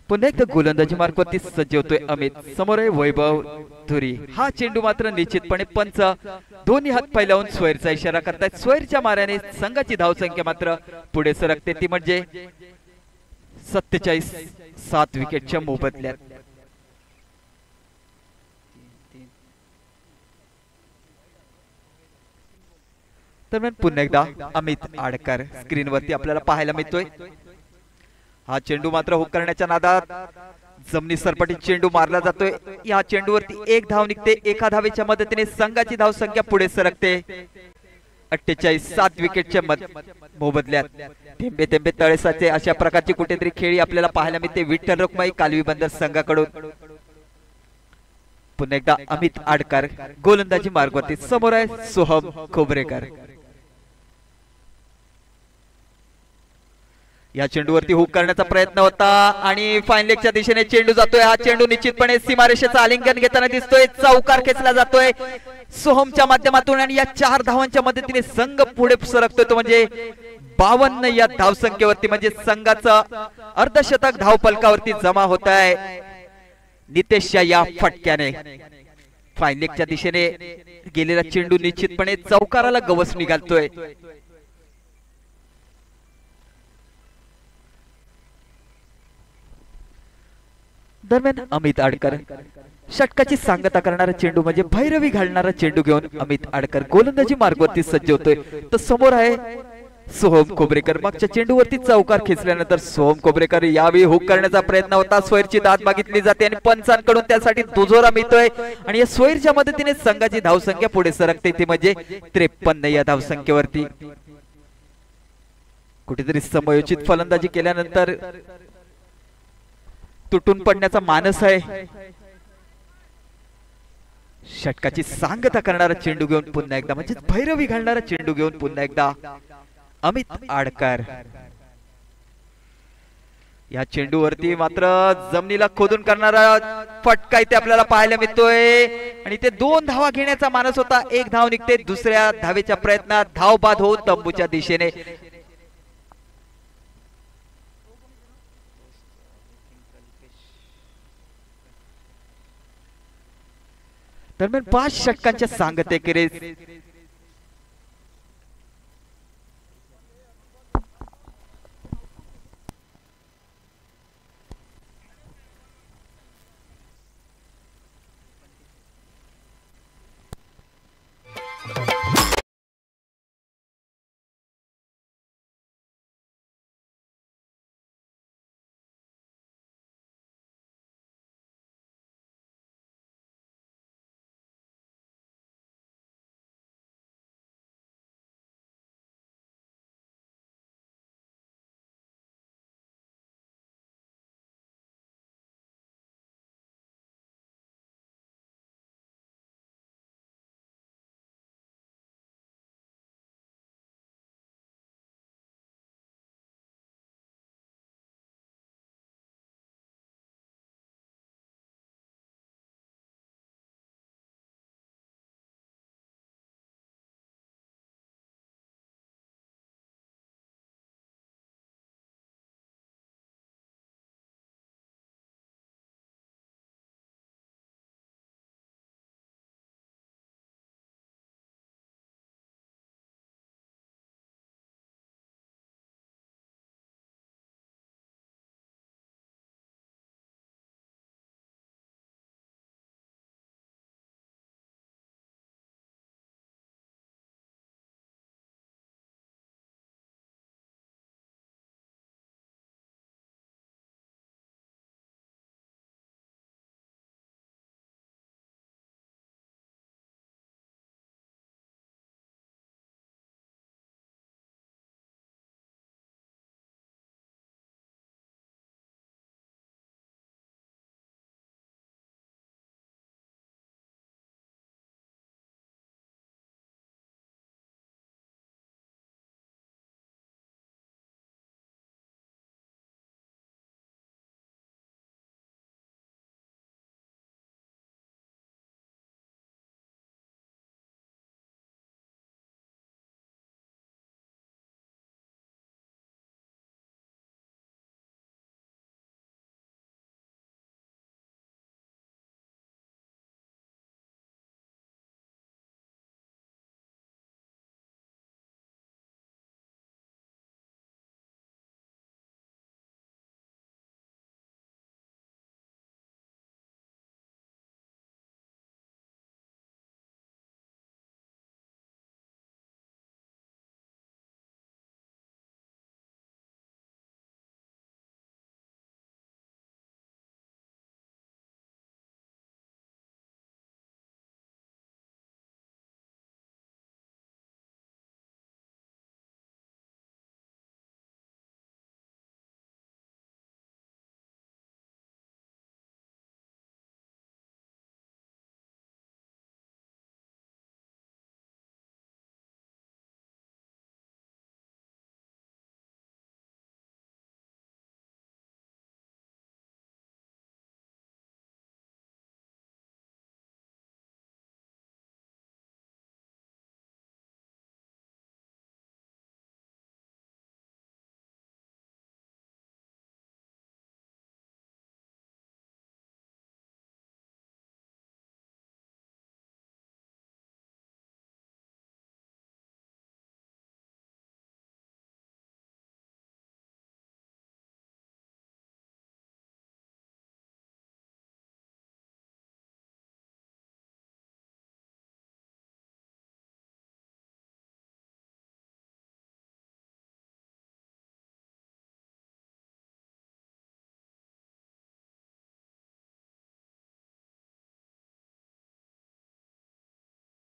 पुन्हा एकदा गोलंदाजी मार्गावरती सज्ज होतोय. अमित समोर आहे वैभव धुरी. हा चेंडू मात्र निश्चितपणे पंच दोन्ही हात पाय लावून स्वैरचा इशारा करतायत. स्वैरच्या माऱ्याने संघाची धावसंख्या मात्र पुढे सरकते, ती म्हणजे 47 7 विकेटच्या मोबदल्यात. दरम्यान पुन्हा एकदा अमित आडकर स्क्रीनवरती आपल्याला पाहायला मिळतोय. हा चेंडू मात्र हुक करण्याच्या नादात जमिनी सरपटीत चेंडू मारला जातोय. या चेंडूवरती एक धाव निघते. एका धावेच्या मदतीने संघाची धावसंख्या पुढे सरकते 48 7 विकेटच्या मोबदल्यात. थेंबे थेंबे तळे साचे अशा प्रकारची कुठेतरी खेळी आपल्याला पाहायला मिळते विठ्ठल रखुमाई कालवी बंदर संघाकडून. पुन्हा एकदा अमित आडकर गोलंदाजी मार्गावरती. समोर आहे सोहम खोबरेकर. या चेंडूवरती हुक करण्याचा प्रयत्न होता आणि फाईन लेगच्या दिशेने चेंडू जातोय. हा चेंडू निश्चितपणे सीमारेषेचं आलिंगन घेताना दिसतोय. चौकार खेचला जातोय सोहमच्या माध्यमातून आणि या 4 धावांच्या मदतीने संघ पुढे सरकतोय. तो म्हणजे 52 या धावसंख्येवरती, म्हणजे संघाचं अर्धशतक धावफलकावरती जमा होत आहे. नितेशच्या या फटक्याने फाईन लेगच्या दिशेने गेलेला चेंडू निश्चितपणे चौकाराला गवस निघालतोय. दरम्यान अमित आडकर षटकाची सांगता करणारा चेंडू म्हणजे भैरवी घालणारा चेंडू घेऊन अमित आडकर गोलंदाजी मार्गावरती सज्ज होतोय. तर समोर आहे सोहम खोबरेकर. मागच्या चेंडूवरती चौकार खेचल्यानंतर सोहम खोबरेकर यावेळी हुक करण्याचा प्रयत्न होता. स्वैरची दाद मागितली जाते आणि पंचांकडून त्यासाठी दुजोरा मिळतोय आणि या स्वैरच्या मदतीने संघाची धावसंख्या पुढे सरकते, ती म्हणजे 53 या धावसंख्येवरती. कुठेतरी समयोचित फलंदाजी केल्यानंतर तुटून पडण्याचा मानस आहे. षटकाची सांगता करणारा चेंडू घेऊन पुन्हा एकदा, म्हणजे भैरवी घालणारा चेंडू घेऊन पुन्हा एकदा अमित आडकर. या चेंडूवरती मात्र जमिनीला खोदून करणारा फटका इथे आपल्याला पाहायला मिळतोय आणि ते 2 धावा घेण्याचा मानस होता. 1 धाव निघते. दुसऱ्या धावेच्या प्रयत्नात धाव बाद होऊन तंबूच्या दिशेने. दरम्यान 5 षटकांच्या सांगतेखेरीज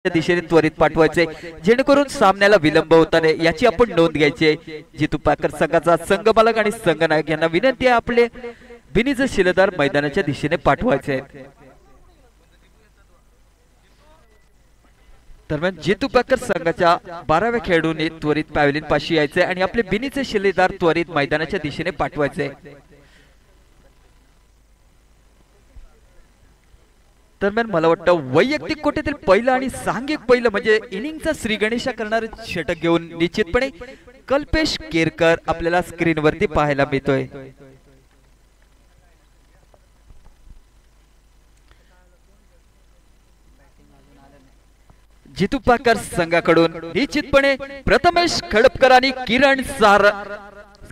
दिशेने त्वरित पाठवायचे जेणेकरून सामन्याला विलंब होता नये याची आपण नोंद घ्यायची आहे। जितू पॅकर संघाचा संघमालक आणि संघनायक यांना विनंती आहे आपले बिनीचे शिलेदार मैदानाच्या दिशेने पाठवायचे आहेत। दरम्यान जितू पॅकर संघाच्या 12व्या खेळाडूने त्वरित पॅव्हलियन पाशी यायचे आणि आपले बिनीचे शिलेदार त्वरित मैदानाच्या दिशेने पाठवायचे। दरम्यान मला वाटतं वैयक्तिक कोट्यातील पहिलं आणि सांघिक पहिलं म्हणजे इनिंगचा श्रीगणेशा करणारे षटक घेऊन निश्चितपणे कल्पेश केरकर आपल्याला स्क्रीनवरती पाहायला मिळतोय। जितू पॅकर संघाकडून निश्चितपणे प्रथमेश खडपकर आणि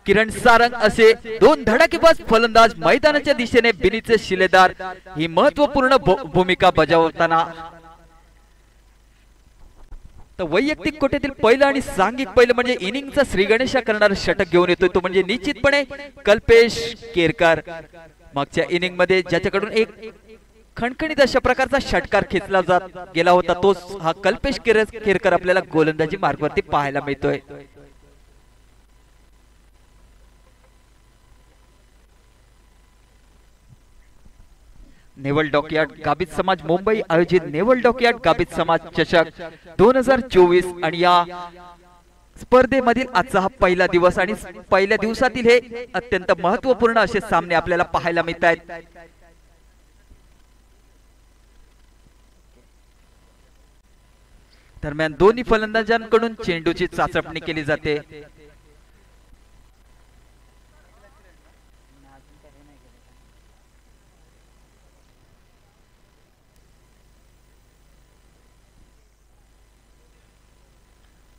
किरण सारंग असे दोन धडाकेबाज फलंदाज मैदानाच्या दिशेने बिनीचे शिलेदार ही महत्वपूर्ण भूमिका बजावताना तर वैयक्तिक कोट्यातील पहिलं आणि सांघिक पहिलं म्हणजे इनिंगचा श्रीगणेशा करणारा षटक घेऊन येतोय तो म्हणजे निश्चितपणे कल्पेश केरकर। मागच्या इनिंग मध्ये ज्याच्याकडून एक खणखणीत अशा प्रकारचा षटकार खेचला जात गेला होता तोच हा कल्पेश केरकर आपल्याला गोलंदाजी मार्गावरती पाहायला मिळतोय। नेवल डॉकयार्ड गाबित समाज मुंबई आयोजित नेवल डॉकयार्ड गाबित समाज चषक 2024 आणि या स्पर्धेमधील आजचा हा पहिला दिवस आणि पहिल्या दिवसातील हे अत्यंत महत्वपूर्ण असे सामने आपल्याला पाहायला मिळत आहेत। दरम्यान दोन्ही फलंदाजांकडून चेंडूची चाचपणी केली जाते।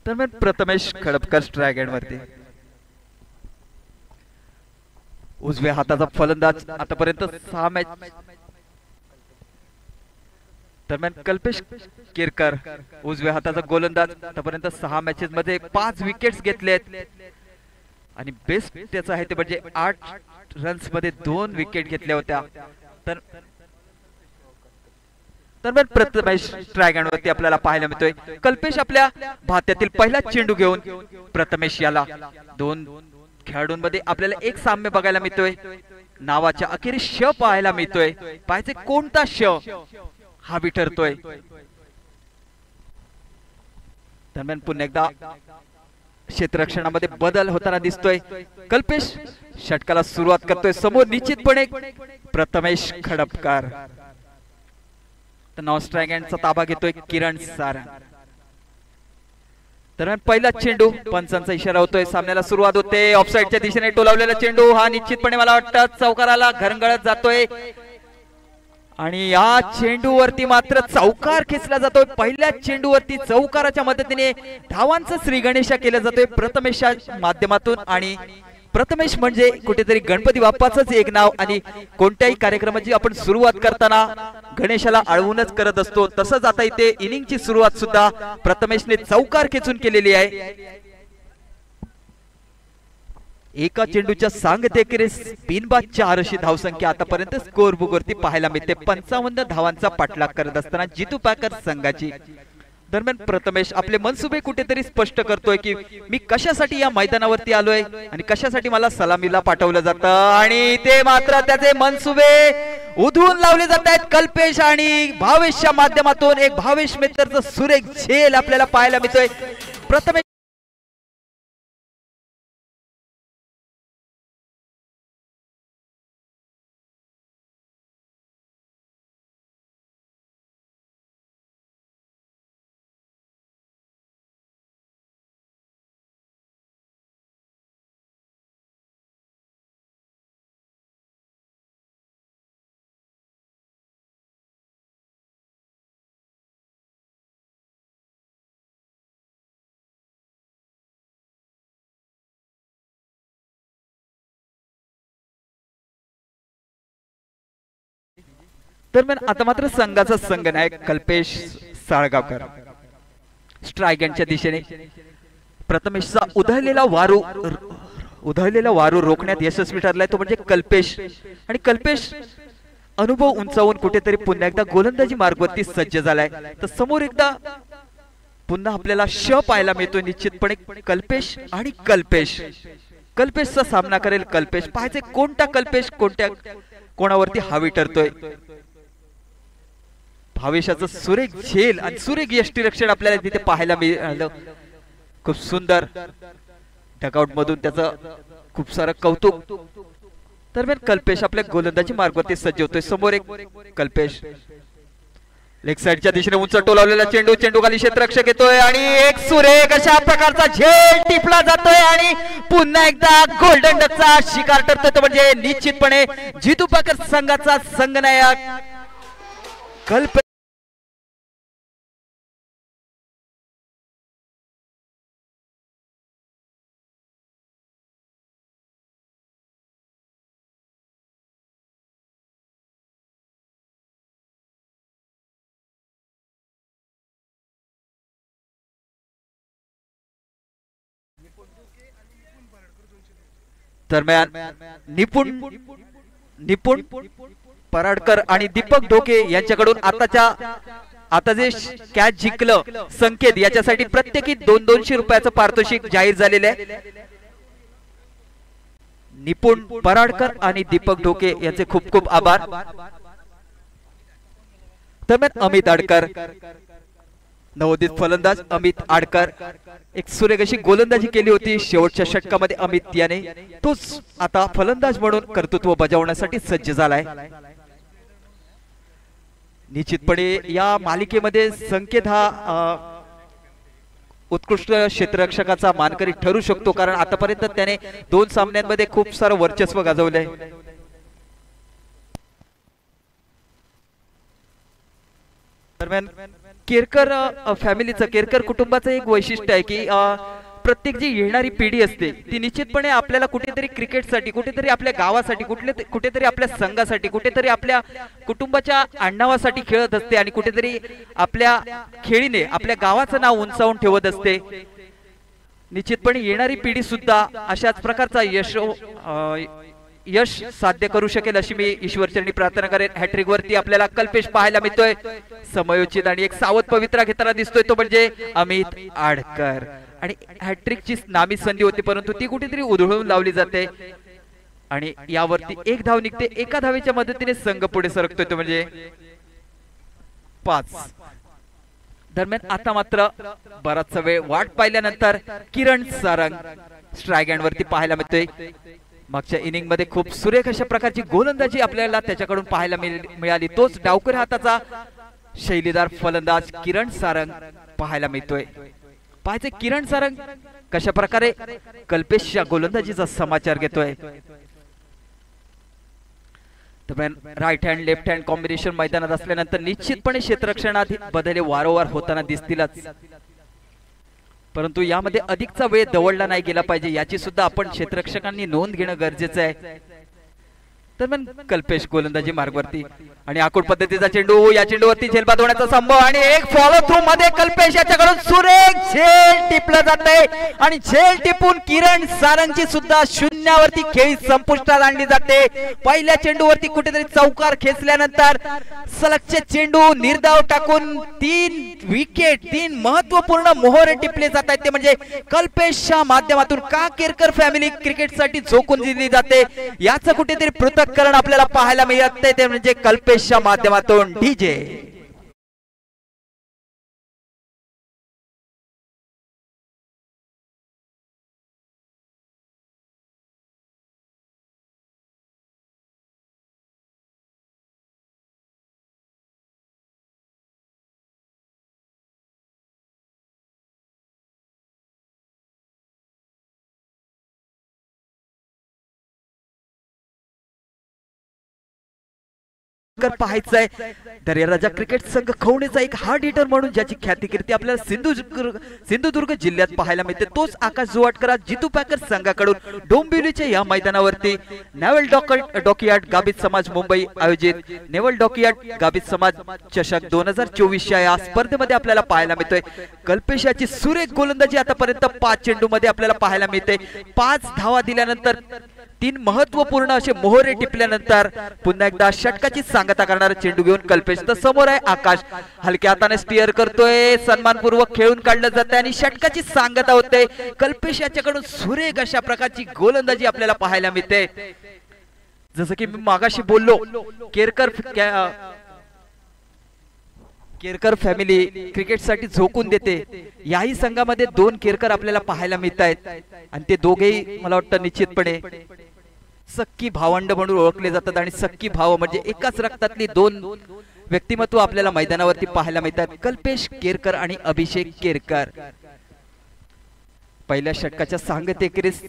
दरम्यान प्रथमेश खडपकर स्ट्राइक एंड वरती उजव्या हाताचा फलंदाज आतापर्यंत 6 मॅच दरम्यान कल्पेश केरकर उजव्या हाताचा गोलंदाज आतापर्यंत 6 मॅचेस मध्ये 5 विकेट्स घेतलेत आणि बेस्ट त्याचा आहे ते म्हणजे 8 रन्स मध्ये 2 विकेट घेतल्या होत्या। तर दरम्यान प्रथमेश स्ट्राइक एंड वरती आपल्याला पाहायला मिळतोय। कल्पेश आपल्या भात्यातील पहिला चेंडू घेऊन प्रथमेश याला 2 खेळाडूंमध्ये आपल्याला एक साम्य बघायला मिळतोय। नावाच्या अखेरीस श पाहायला मिळतोय। पाहायचे कोणता श हा बी ठरतोय। दरम्यान पुन्हा एकदा क्षेत्ररक्षणामध्ये बदल होताना दिसतोय। कल्पेश षटकाला सुरुवात करतोय। समोर निश्चितपणे प्रथमेश खडपकर तर नॉन स्ट्राइक एंडचा ताबा घेतोय किरण सारंग। दरम्यान पहिला चेंडू पंचांचा इशारा होतोय। सामन्याला सुरुवात होते। ऑफसाइडच्या दिशेने टोलावलेला चेंडू हा निश्चितपणे मला वाटतं चौकाराला घरंगळत जातोय आणि या चेंडूवरती मात्र चौकार खेचला जातोय। पहिल्या चेंडूवरती चौकाराच्या मदतीने धावांचा श्रीगणेशा केला जातोय प्रथमेशच्या माध्यमातून आणि प्रथमेश म्हणजे कुठेतरी गणपती बाप्पाचंच एक नाव आणि कोणत्याही कार्यक्रमाची आपण सुरुवात करताना गणेशाला आळवूनच करत असतो। तसंच आता इथे इनिंगची सुरुवात सुद्धा प्रथमेशने चौकार खेचून केलेली आहे। एका चेंडूच्या सांगतेखेरीस बिनबाद 4 अशी धावसंख्या आतापर्यंत स्कोर बुक वरती पाहायला मिळते। 55 धावांचा पाठलाग करत असताना जितू पॅकर संघाची। दरम्यान प्रथमेश आपले मनसुबे कुठेतरी स्पष्ट करतोय की मी कशासाठी या मैदानावरती आलोय आणि कशासाठी मला सलामीला पाठवलं जातं आणि ते मात्र त्याचे मनसुबे उधळून लावले जात आहेत। कल्पेश आणि भावेशच्या माध्यमातून एक भावेश मित्रचं सुरेख झेल आपल्याला पाहायला मिळतोय। प्रथमेश दरम्यान आता मात्र संघाचा संघनायक कल्पेश साळगावकर स्ट्राइक एंडच्या दिशेने प्रथमेशचा उधळलेला वारू रोखण्यात यशस्वी ठरलाय तो म्हणजे कल्पेश आणि कल्पेश अनुभव उंचावून कुठेतरी पुन्हा एकदा गोलंदाजी मार्गावरती सज्ज झालाय। तर समोर एकदा पुन्हा आपल्याला श पाहायला मिळतोय निश्चितपणे कल्पेश आणि कल्पेश. कल्पेशचा सामना करेल कल्पेश. पाहायचे कोणता कल्पेश कोणावरती हावी ठरतोय. भावेशाचं सुरेख झेल आणि सुरेख यष्टीरक्षण आपल्याला तिथे पाहायला मिळालं. खूप सुंदर डकआउट मधून त्याचं खूप सारं कौतुक. दरम्यान कल्पेश आपल्या गोलंदाजी मार्गावरती सज्ज होतोय. समोर एक कल्पेश लेग साइडच्या दिशेने उंच टोलावलेला चेंडू. चेंडू खाली क्षेत्ररक्षक येतोय आणि एक सुरेख अशा प्रकारचा झेल टिपला जातोय आणि पुन्हा एकदा गोल्डन डकचा शिकार ठरतोय. तो म्हणजे निश्चितपणे जितू पाकर संघाचा संघनायक कल्पेश. दरम्यान निपुण पराडकर आणि दीपक ढोके यांच्याकडून आता जे कॅच जिंकलं संकेत याच्यासाठी प्रत्येकी 200 रुपयाचं पारितोषिक जाहीर झालेलं आहे. निपुण पराडकर आणि दीपक ढोके यांचे खूप खूप आभार. दरम्यान अमित आडकर नवोदित फलंदाज अमित आडकर एक सुरेख अशी गोलंदाजी केली होती शेवटच्या षटकामध्ये. अमित याने तोच आता फलंदाज म्हणून कर्तृत्व बजावण्यासाठी सज्ज झालाय. निश्चितपणे या मालिकेमध्ये संकेत हा उत्कृष्ट क्षेत्ररक्षकाचा मानकरी ठरू शकतो, कारण आतापर्यंत त्याने 2 सामन्यांमध्ये खूप सारं वर्चस्व गाजवलंय. दरम्यान केरकर फॅमिलीचं केरकर कुटुंबाचं एक वैशिष्ट्य आहे की प्रत्येक जी येणारी पिढी असते ती निश्चितपणे आपल्याला कुठेतरी क्रिकेटसाठी, कुठेतरी आपल्या गावासाठी, कुठेतरी आपल्या संघासाठी, कुठेतरी आपल्या कुटुंबाच्या आडनावासाठी खेळत असते आणि कुठेतरी आपल्या खेळीने आपल्या गावाचं नाव उंचावून ठेवत असते. निश्चितपणे येणारी पिढी सुद्धा अशाच प्रकारचा यश साध्य करू शकेल अशी मी ईश्वरचरणी प्रार्थना करेन. हॅट्रिक वरती आपल्याला कल्पेश पाहायला मिळतोय. समयोचित आणि एक सावध पवित्रा घेताना दिसतोय तो म्हणजे अमित आडकर. आणि हॅट्रिकची नामी संधी होती परंतु ती कुठेतरी उधळून लावली जाते आणि यावरती 1 धाव निघते. एका धावेच्या मदतीने संघ पुढे सरकतोय तो म्हणजे 5. दरम्यान आता मात्र बराचसा वेळ वाट पाहिल्यानंतर किरण सारंग स्ट्राईक हँड वरती पाहायला मिळतोय. मागच्या इनिंग मध्ये खूप सुरेख अशा प्रकारची गोलंदाजी आपल्याला त्याच्याकडून पाहायला मिळाली. तोच डावकर हाताचा शैलीदार फलंदाज किरण सारंग पाहायला मिळतोय. पाहायचे किरण सारंग कशा प्रकारे कल्पेशच्या गोलंदाजीचा समाचार घेतोय. Right hand left hand combination मैदानात असल्यानंतर निश्चितपणे क्षेत्ररक्षणात बदल वारंवार होताना दिसतीलच, परंतु यामध्ये अधिकचा वेळ दवडला नाही गेला पाहिजे याची सुद्धा आपण क्षेत्ररक्षकांनी नोंद घेणं गरजेचं आहे. दरम्यान कल्पेश गोलंदाजी मार्गवरती आणि आखूड पद्धतीचा चेंडू. या चेंडूवरती झेलबाद होण्याचा संभव आणि एक फॉलो थ्रू मध्ये कल्पेश याच्याकडून सुरेख झेल टिपलं जाते आणि झेल टिपून किरण सारंगची सुद्धा शून्यावरती खेळी संपुष्टात आणली जाते. पहिल्या चेंडूवरती कुठेतरी चौकार खेचल्यानंतर सलगचे चेंडू निर्धाव टाकून 3 विकेट 3 महत्वपूर्ण मोहरे टिपले जात आहेत. ते म्हणजे कल्पेशच्या माध्यमातून का केरकर फॅमिली क्रिकेटसाठी झोकून दिली जाते याचं कुठेतरी पृथक्करण आपल्याला पाहायला मिळते. ते म्हणजे कल्पेशच्या माध्यमातून डीजे. पाहायचंय दर्याराजा क्रिकेट संघ खवणेचा एक हार्ड हिटर म्हणून ज्याची ख्याती कीर्ती आपल्याला सिंधुदुर्ग जिल्ह्यात पाहायला मिळते तोच आकाश जुवाटकर जितू पॅकर संघाकडून डोंबिवलीच्या या मैदानावरती नेव्हल डॉकयार्ड गाभित समाज मुंबई आयोजित नेव्हल डॉकयार्ड गाभित समाज चषक 2024 या स्पर्धेमध्ये आपल्याला पाहायला मिळतोय. कल्पेशाची सुरेख गोलंदाजी आतापर्यंत 5 चेंडू मध्ये आपल्याला पाहायला मिळते. 5 धावा दिल्यानंतर तीन महत्वपूर्ण असे मोहरे टिपल्यानंतर पुन्हा एकदा षटकाची सांगता करणारा चेंडू घेऊन कल्पेश तर समोर आहे आकाश हलक्या हाताने स्टीअर करतोय सन्मानपूर्वक खेळून काढलं जाते आणि षटकाची सांगता होते कल्पेश याच्याकडून सुरेख अशा प्रकारची गोलंदाजी आपल्याला पाहायला मिळते जसं की मी मागाशी बोललो केरकर फॅमिली क्रिकेट साठी झोकून देते याही संघामध्ये दोन केरकर आपल्याला पाहायला मिळत आहेत आणि ते दोघेही मला वाटतं निश्चितपणे सक्की भावंड म्हणून ओळखले जातात आणि सक्की भाव म्हणजे एकाच रक्तातली दोन व्यक्तिमत्व आपल्याला मैदानावरती पाहायला मिळतात कल्पेश केरकर आणि अभिषेक केरकर पहिल्या षटकाच्या सांगतेखेरीज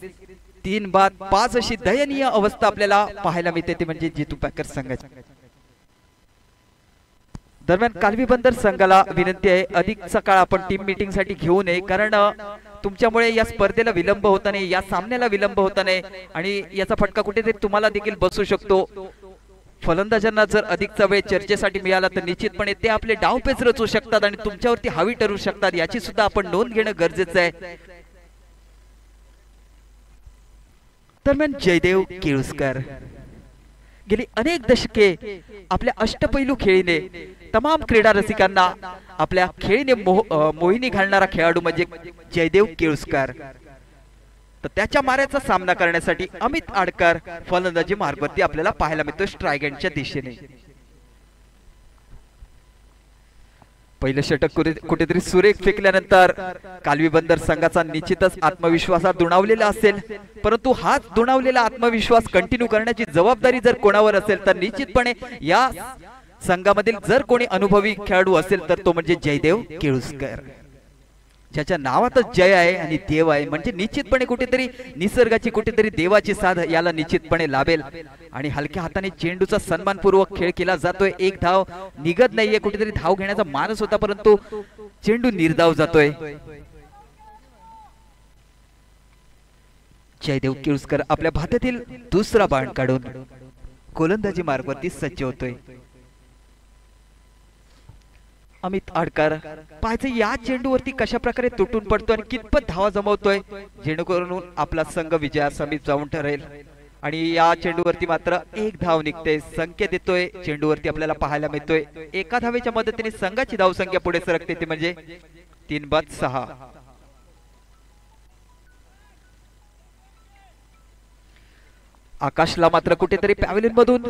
3-5 अशी दयनीय अवस्था आपल्याला पाहायला मिळते ती म्हणजे जितू पॅकर्स संघाची दरम्यान कालवी बंदर संघाला विनंती आहे अधिकचा काळ आपण टीम मीटिंग साठी घेऊ नये कारण तुमच्यामुळे या स्पर्धेला विलंब होता नाही या सामन्याला विलंब होता नाही आणि याचा फटका कुठेतरी तुम्हाला देखील बसू शकतो फलंदाजांना जर अधिकचा वेळ चर्चेसाठी मिळाला तर निश्चितपणे ते आपले डावपेच रचू शकतात आणि तुमच्यावरती हावी ठरू शकतात याची सुद्धा आपण नोंद घेणं गरजेचं आहे दरम्यान जयदेव केळुसकर गेली अनेक दशके आपल्या अष्टपैलू खेळीने तमाम क्रीडा रसिकांना आपल्या खेळीने मोहिनी घालणारा खेळाडू म्हणजे जयदेव केळुसकर तर त्याच्या माऱ्याचा सामना करण्यासाठी अमित आडकर फलंदाजी मार्गवरती आपल्याला पाहायला मिळतो स्ट्राईक एंडच्या दिशेने पहिलं षटक कुठेतरी सुरेख फेकल्यानंतर कालवी बंदर संघाचा निश्चितच आत्मविश्वासात दुणावलेला असेल परंतु हाच दुणावलेला आत्मविश्वास कंटिन्यू करण्याची जबाबदारी जर कोणावर असेल तर निश्चितपणे या संघामधील जर कोणी अनुभवी खेळाडू असेल तर तो म्हणजे जयदेव केळुसकर ज्याच्या नावातच जय आहे आणि देव आहे म्हणजे निश्चितपणे कुठेतरी निसर्गाची कुठेतरी देवाची साथ याला निश्चितपणे लाभेल आणि हलक्या हाताने चेंडूचा सन्मानपूर्वक खेळ केला जातोय एक धाव निघत नाहीये कुठेतरी धाव घेण्याचा मानस होता परंतु चेंडू निर्धाव जातोय जयदेव केळुसकर आपल्या भात्यातील दुसरा बाण काढून गोलंदाजी मार्गवरती सज्ज होतोय अमित आडकर पाहायचं या चेंडूवरती कशा प्रकारे तुटून पडतो आणि कितपत धावा जमवतोय जेणेकरून आपला संघ विजया समीप जाऊन ठरेल आणि या चेंडूवरती मात्र एक धाव निघते संकेत देतोय चेंडूवरती आपल्याला पाहायला मिळतोय एका धावेच्या मदतीने संघाची धावसंख्या पुढे सरकते ती म्हणजे 3-6 आकाशला मात्र कुठेतरी पॅव्हलियन मधून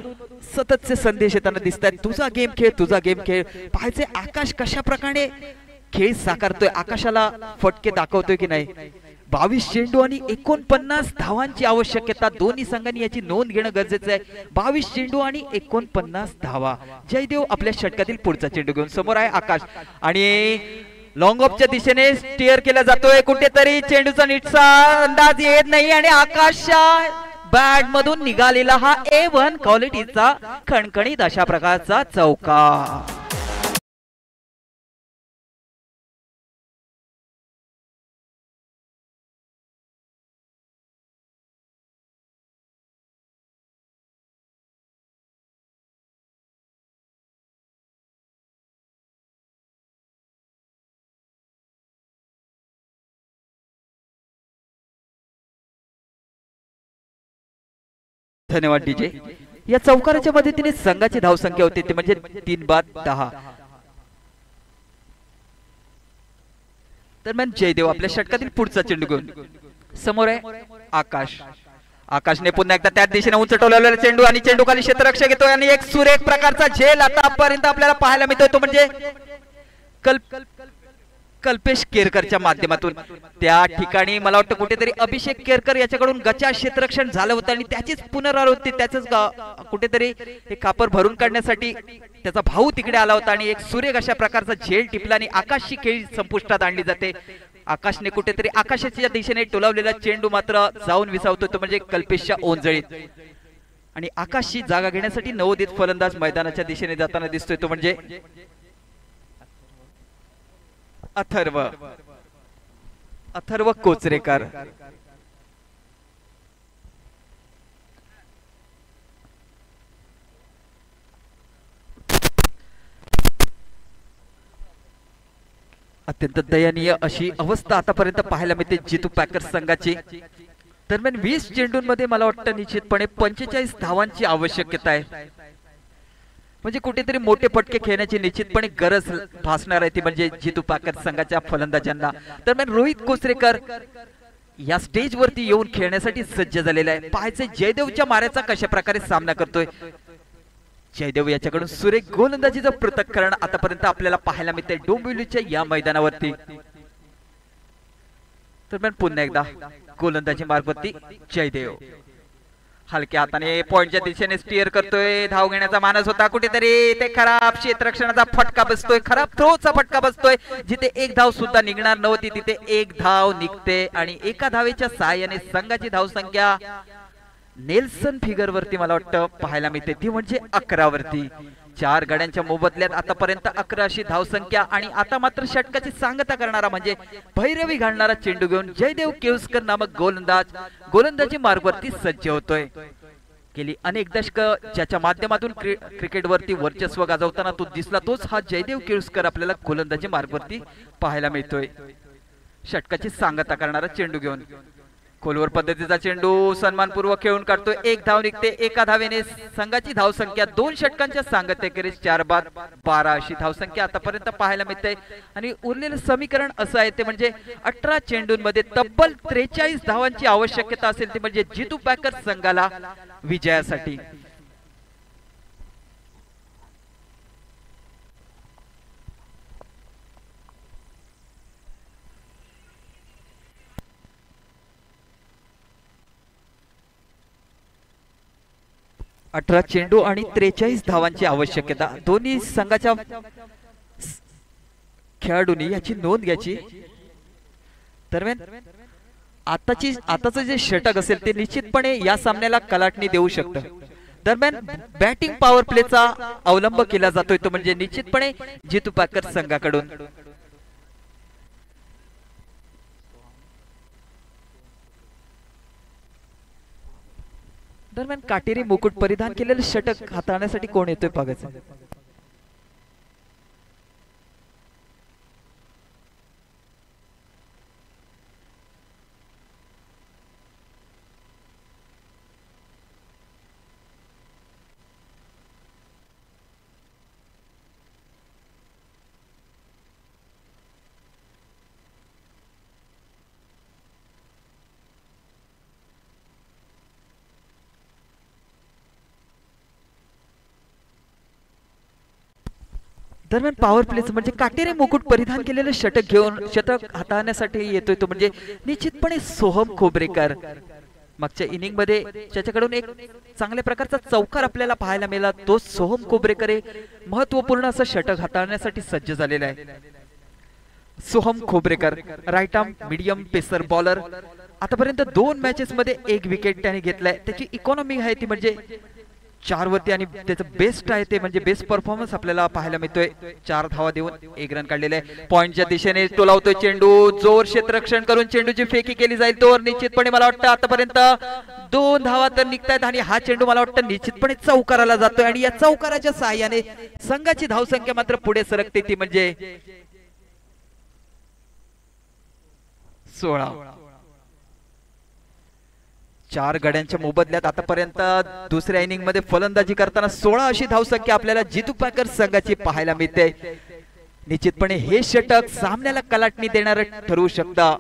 सततचे संदेश येताना दिसतात तुझा गेम खेळ पाहायचे आकाश कशा प्रकारे खेळ साकारतोय आकाशाला फटके दाखवतोय की नाही 22 चेंडू आणि 49 धावांची आवश्यकता दोन्ही संघांनी याची नोंद घेणं गरजेचं आहे 22 चेंडू आणि 49 धावा जयदेव आपल्या षटकातील पुढचा चेंडू घेऊन समोर आहे आकाश आणि लॉंग ऑफच्या दिशेने स्टीअर केला जातोय कुठेतरी चेंडूचा नीटसा अंदाज येत नाही आणि आकाशच्या बॅट मधून निघालेला हा A1 क्वालिटीचा खणखणीत अशा प्रकारचा चौका धन्यवाद डीजे या चौकाराच्या मदतीने संघाची धावसंख्या होती ती म्हणजे 3-10 दरम्यान जयदेव आपल्या षटकातील पुढचा चेंडू घेऊन समोर आहे आकाशने पुन्हा एकदा त्या दिशेने उंचवलेला चेंडू आणि चेंडू खाली क्षेत्ररक्षक घेतोय आणि एक सुरेख प्रकारचा झेल आतापर्यंत आपल्याला पाहायला मिळतोय तो म्हणजे कल्पेश केरकरच्या माध्यमातून त्या ठिकाणी मला वाटतं कुठेतरी अभिषेक केरकर याच्याकडून गचा क्षेत्ररक्षण झालं होतं आणि त्याचीच पुनरावृत्ती त्याचंच कुठेतरी हे कापर भरून काढण्यासाठी त्याचा भाऊ तिकडे आला होता आणि एक सुरेख अशा प्रकारचा झेल टिपला आणि आकाशची खेळी संपुष्टात आणली जाते आकाशने कुठेतरी आकाशाच्या दिशेने टोलावलेला चेंडू मात्र जाऊन विसावतो तो म्हणजे कल्पेशच्या ओंजळीत आणि आकाशची जागा घेण्यासाठी नवोदित फलंदाज मैदानाच्या दिशेने जाताना दिसतोय तो म्हणजे अथर्व कोचरेकर अत्यंत दयनीय अशी अवस्था आतापर्यंत पाहायला मिळते जितू पॅकर्स संघाची दरम्यान 20 चेंडूंमध्ये मला वाटतं निश्चितपणे 45 धावांची आवश्यकता आहे. म्हणजे कुठेतरी मोठे फटके खेळण्याची निश्चितपणे गरज भासणार आहे ती म्हणजे जितू पाकर संघाच्या फलंदाजांना. दरम्यान रोहित कोसरेकर या स्टेज वरती येऊन खेळण्यासाठी सज्ज झालेला आहे. पाहायचे जयदेवच्या माऱ्याचा कशा प्रकारे सामना करतोय. जयदेव याच्याकडून सुरेख गोलंदाजीचं पृथक्करण आतापर्यंत आपल्याला पाहायला मिळते डोंबिवलीच्या या मैदानावरती. दरम्यान पुन्हा एकदा गोलंदाजी मार्गवरती जयदेव हलक्या हाताने पॉइंटच्या दिशेने स्टीअर करतोय. धाव घेण्याचा मानस होता कुठेतरी ते खराब क्षेत्ररक्षणाचा फटका बसतोय. खराब थ्रोचा फटका बसतोय. जिथे एक धाव सुद्धा निघणार नव्हती तिथे एक धाव निघते आणि एका धावेच्या सहाय्याने संघाची धावसंख्या नेल्सन फिगर वरती मला वाटतं पाहायला मिळते ती म्हणजे 11 वरती. 4 गड्यांच्या मोबदल्यात आतापर्यंत 11 अशी धावसंख्या आणि आता मात्र षटकाची सांगता करणारा म्हणजे भैरवी घालणारा चेंडू घेऊन जयदेव केवस्कर नामक गोलंदाज गोलंदाजी मार्गवरती सज्ज होतोय. गेली अनेक दशक ज्याच्या माध्यमातून क्रिकेटवरती वर्चस्व गाजवताना तो दिसला तोच हा जयदेव केवस्कर आपल्याला गोलंदाजी मार्गवरती पाहायला मिळतोय. षटकाची सांगता करणारा चेंडू घेऊन खोलवर पद्धतीचा चेंडू सन्मानपूर्वक खेळून काढतोय. एक धाव निघते. एका धावेने संघाची धावसंख्या 2 षटकांच्या सांगतेखेरीज 4 बाद 12 अशी धावसंख्या आतापर्यंत पाहायला मिळते. आणि उरलेलं समीकरण असं आहे ते म्हणजे 18 चेंडूंमध्ये तब्बल 43 धावांची आवश्यकता असेल ती म्हणजे जितू पॅकर संघाला विजयासाठी. 18 चेंडू आणि 43 धावांची आवश्यकता. दोन्ही संघाच्या खेळाडूंनी याची नोंद घ्यायची. दरम्यान आताचं जे षटक असेल ते निश्चितपणे या सामन्याला कलाटणी देऊ शकतं. दरम्यान बॅटिंग पॉवर प्लेचा अवलंब केला जातोय तो म्हणजे निश्चितपणे जितू पॅकर संघाकडून. दरम्यान काटेरी मुकुट परिधान केलेलं षटक हाताळण्यासाठी कोण येतोय बघायचं. दरम्यान पॉवर प्लेच म्हणजे काटेरी मुकुट परिधान केलेलं षटक घेऊन षटक हाताळण्यासाठी येतोय तो म्हणजे निश्चितपणे सोहम खोबरेकर. मागच्या इनिंग मध्ये त्याच्याकडून एक चांगल्या प्रकारचा चौकार आपल्याला पाहायला मिळाला तो सोहम खोबरेकर महत्वपूर्ण असं षटक हाताळण्यासाठी सज्ज झालेला आहे. Soham Khobrekar right arm medium pacer bowler. आतापर्यंत 2 मॅचेस मध्ये 1 विकेट त्याने घेतलाय. त्याची इकॉनॉमी आहे ती म्हणजे 4 वरती आणि त्याचं बेस्ट आहे ते म्हणजे बेस्ट परफॉर्मन्स आपल्याला पाहायला मिळतोय. 4 धावा देऊन 1 रन काढलेला आहे. पॉइंटच्या दिशेने तो लावतोय चेंडू. जोर क्षेत्ररक्षण करून चेंडूची फेकी केली जाईल तो निश्चितपणे मला वाटतं आतापर्यंत 2 धावा तर निघतायत आणि हा चेंडू मला वाटतं निश्चितपणे चौकाराला जातोय आणि या चौकाराच्या सहाय्याने संघाची धावसंख्या मात्र पुढे सरकते ती म्हणजे 16. 4 गड्यांच्या मोबदल्यात आतापर्यंत दुसऱ्या इनिंग मध्ये फलंदाजी करताना 16 अशी धावसंख्या आपल्याला जितू पॅकर संघाची पाहायला मिळते. निश्चितपणे हे षटक सामन्याला कलाटणी देणार ठरवू शकतं.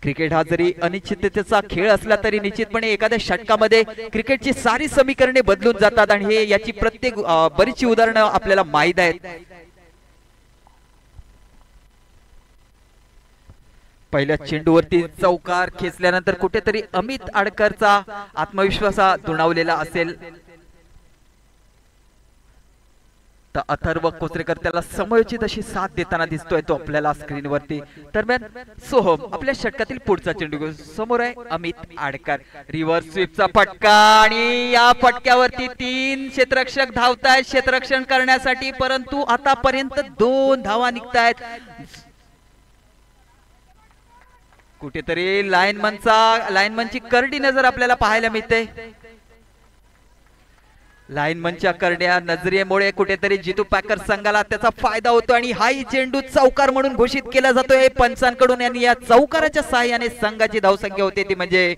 क्रिकेट हा जरी अनिश्चिततेचा खेळ असला तरी निश्चितपणे एखाद्या षटकामध्ये क्रिकेटची सारी समीकरणे बदलून जातात आणि हे याची प्रत्येक बरीचशी उदाहरणं आपल्याला माहीत आहेत. पहिल्या चेंडूवरती चौकार खेचल्यानंतर कुठेतरी अमित आडकरचा आत्मविश्वास दुणावलेला असेल तर अथर्व कोचरेकर त्याला समयोचित अशी साथ देताना दिसतोय तो आपल्याला स्क्रीनवरती. दरम्यान सोहम आपल्या षटकातील पुढचा चेंडू समोर आहे अमित आडकर. रिव्हर्स स्वीपचा फटका आणि या फटक्यावरती 3 क्षेत्ररक्षक धावतायत क्षेत्ररक्षण करण्यासाठी परंतु आतापर्यंत 2 धावा निघतायत. कुठेतरी लाईनमनची करडी नजर आपल्याला पाहायला मिळते. लाईनमनच्या करड्या नजरेमुळे कुठेतरी जितू पॅकर संघाला त्याचा फायदा होतो आणि हाही चेंडू चौकार म्हणून घोषित केला जातोय पंचांकडून आणि या चौकाराच्या सहाय्याने संघाची धावसंख्या होते ती म्हणजे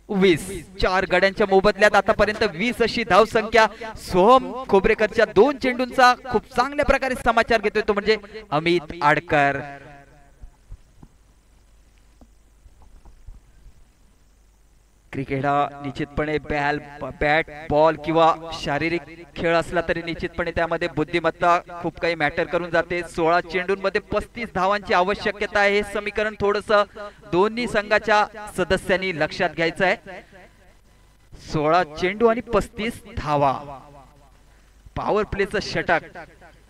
20. 4 गड्यांच्या मोबदल्यात आतापर्यंत 20 अशी धावसंख्या. सोहम खोबरेकरच्या 2 चेंडूंचा खूप चांगल्या प्रकारे समाचार घेतोय तो म्हणजे अमित आडकर. क्रिकेट हा निश्चितपणे बॅट बॉल किंवा शारीरिक खेळ असला तरी निश्चितपणे त्यामध्ये बुद्धिमत्ता खूप काही मॅटर करून जाते. 16 चेंडूंमध्ये 35 धावांची आवश्यकता आहे. हे समीकरण थोडस दोन्ही संघाच्या सदस्यांनी लक्षात घ्यायचं आहे. 16 चेंडू आणि 35 धावा. पॉवर प्लेचं षटक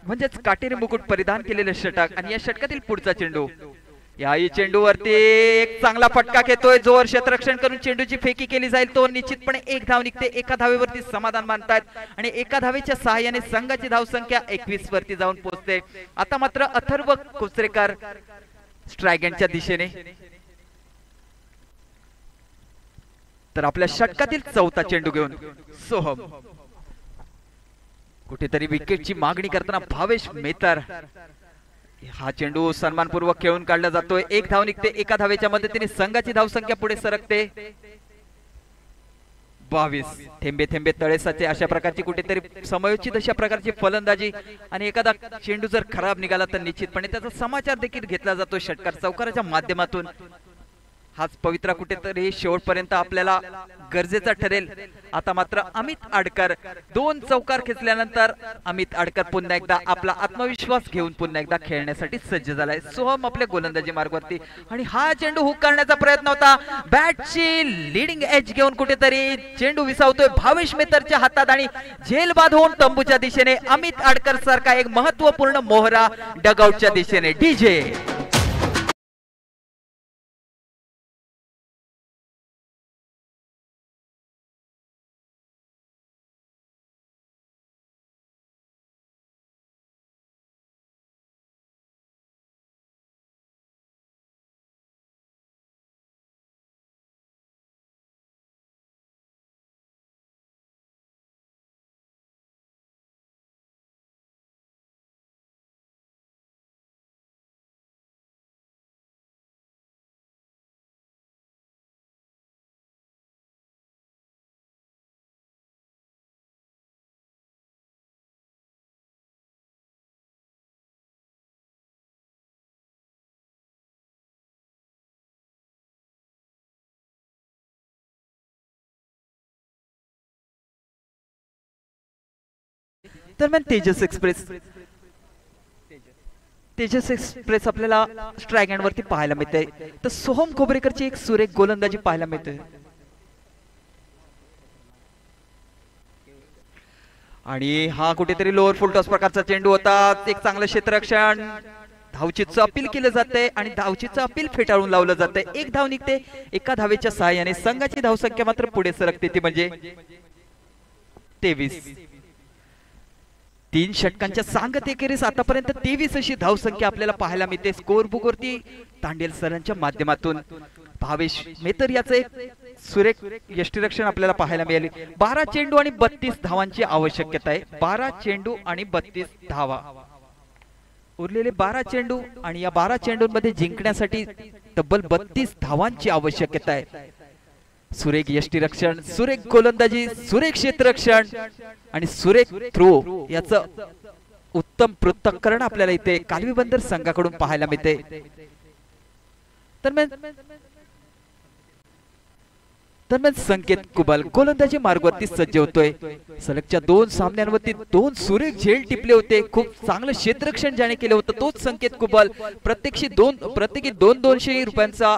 म्हणजेच काटेरी मुकुट परिधान केलेलं षटक आणि या षटकातील पुढचा चेंडू. याही चेंडूवरती एक चांगला फटका घेतोय. जोर क्षेत्ररक्षण करून चेंडूची फेकी केली जाईल. तो निश्चितपणे 1 धाव निघते. एका धावेवरती समाधान मानतात आणि एका धावेच्या सहाय्याने संघाची धावसंख्या 21 वरती जाऊन पोहोचते. आता मात्र अथर्व कुचरेकर स्ट्रायगेंडच्या दिशेने. तर आपल्या षटकातील चौथा चेंडू घेऊन सोहम. कुठेतरी विकेटची मागणी करताना भावेश मेहतर. हा चेंडू सन्मानपूर्वक खेळून काढला जातोय. 1 धाव निघते. एका धावेच्या मदतीने संघाची धावसंख्या पुढे सरकते 22. थेंबे थेंबे तळे साचे अशा प्रकारची कुठेतरी समयोचित अशा प्रकारची फलंदाजी आणि एखादा चेंडू जर खराब निघाला तर निश्चितपणे त्याचा समाचार देखील घेतला जातो षटकार चौकाराच्या माध्यमातून. हाच पवित्रा कुठेतरी शेवटपर्यंत आपल्याला गरजेचा ठरेल. आता मात्र अमित आडकर 2 चौकार खेचल्यानंतर अमित आडकर पुन्हा एकदा आपला आत्मविश्वास घेऊन पुन्हा एकदा खेळण्यासाठी सज्ज झालाय. सोहम आपल्या गोलंदाजी मार्गावरती आणि हा चेंडू हुक करण्याचा प्रयत्न होता. बॅटची लीडिंग एज घेऊन कुठेतरी चेंडू विसावतोय भावेश मेहतरच्या हातात आणि झेलबाद होऊन तंबूच्या दिशेने अमित आडकर सारखा एक महत्वपूर्ण मोहरा डगआउटच्या दिशेने. डीजे दरम्यान तेजस एक्सप्रेस आपल्याला स्ट्रायगेंड वरती पाहायला मिळते. तर सोहम खोबरेकरची एक सुरेख गोलंदाजी पाहायला मिळते आणि हा कुठेतरी लोअर फुल टॉस प्रकारचा चेंडू होता. एक चांगलं क्षेत्ररक्षण. धावचीचं अपील केलं जाते आणि धावचीचं अपील फेटाळून लावलं जाते. 1 धाव निघते. एका धावेच्या सहाय्याने संघाची धावसंख्या मात्र पुढे सरकते ती म्हणजे 23. 3 षटकांच्या सांगतेखेरीज आतापर्यंत 23 अशी धावसंख्या आपल्याला पाहायला मिळते स्कोर बुक वरती. तांडेल सरांच्या माध्यमातून भावेश मेहतर याचं एक सुरेख यष्टीरक्षण आपल्याला पाहायला मिळाले. 12 चेंडू आणि 32 धावांची आवश्यकता आहे. 12 चेंडू आणि 32 धावा. उरलेले 12 चेंडू आणि या 12 चेंडूंमध्ये जिंकण्यासाठी तब्बल 32 धावांची आवश्यकता आहे. सुरेख यष्टीरक्षण, सुरेख गोलंदाजी, सुरेख क्षेत्ररक्षण आणि सुरेख थ्रो याचं उत्तम पृथक्करण आपल्याला इथे कालवी बंदर संघाकडून पाहायला मिळते. दरम्यान संकेत कुबल गोलंदाजी मार्गावरती सज्ज होतोय. सलगच्या 2 सामन्यांवरती 2 सुरेख झेल टिपले होते. खूप चांगलं क्षेत्ररक्षण ज्याने केलं होतं तोच संकेत कुबल. प्रत्येकी 200 रुपयांचा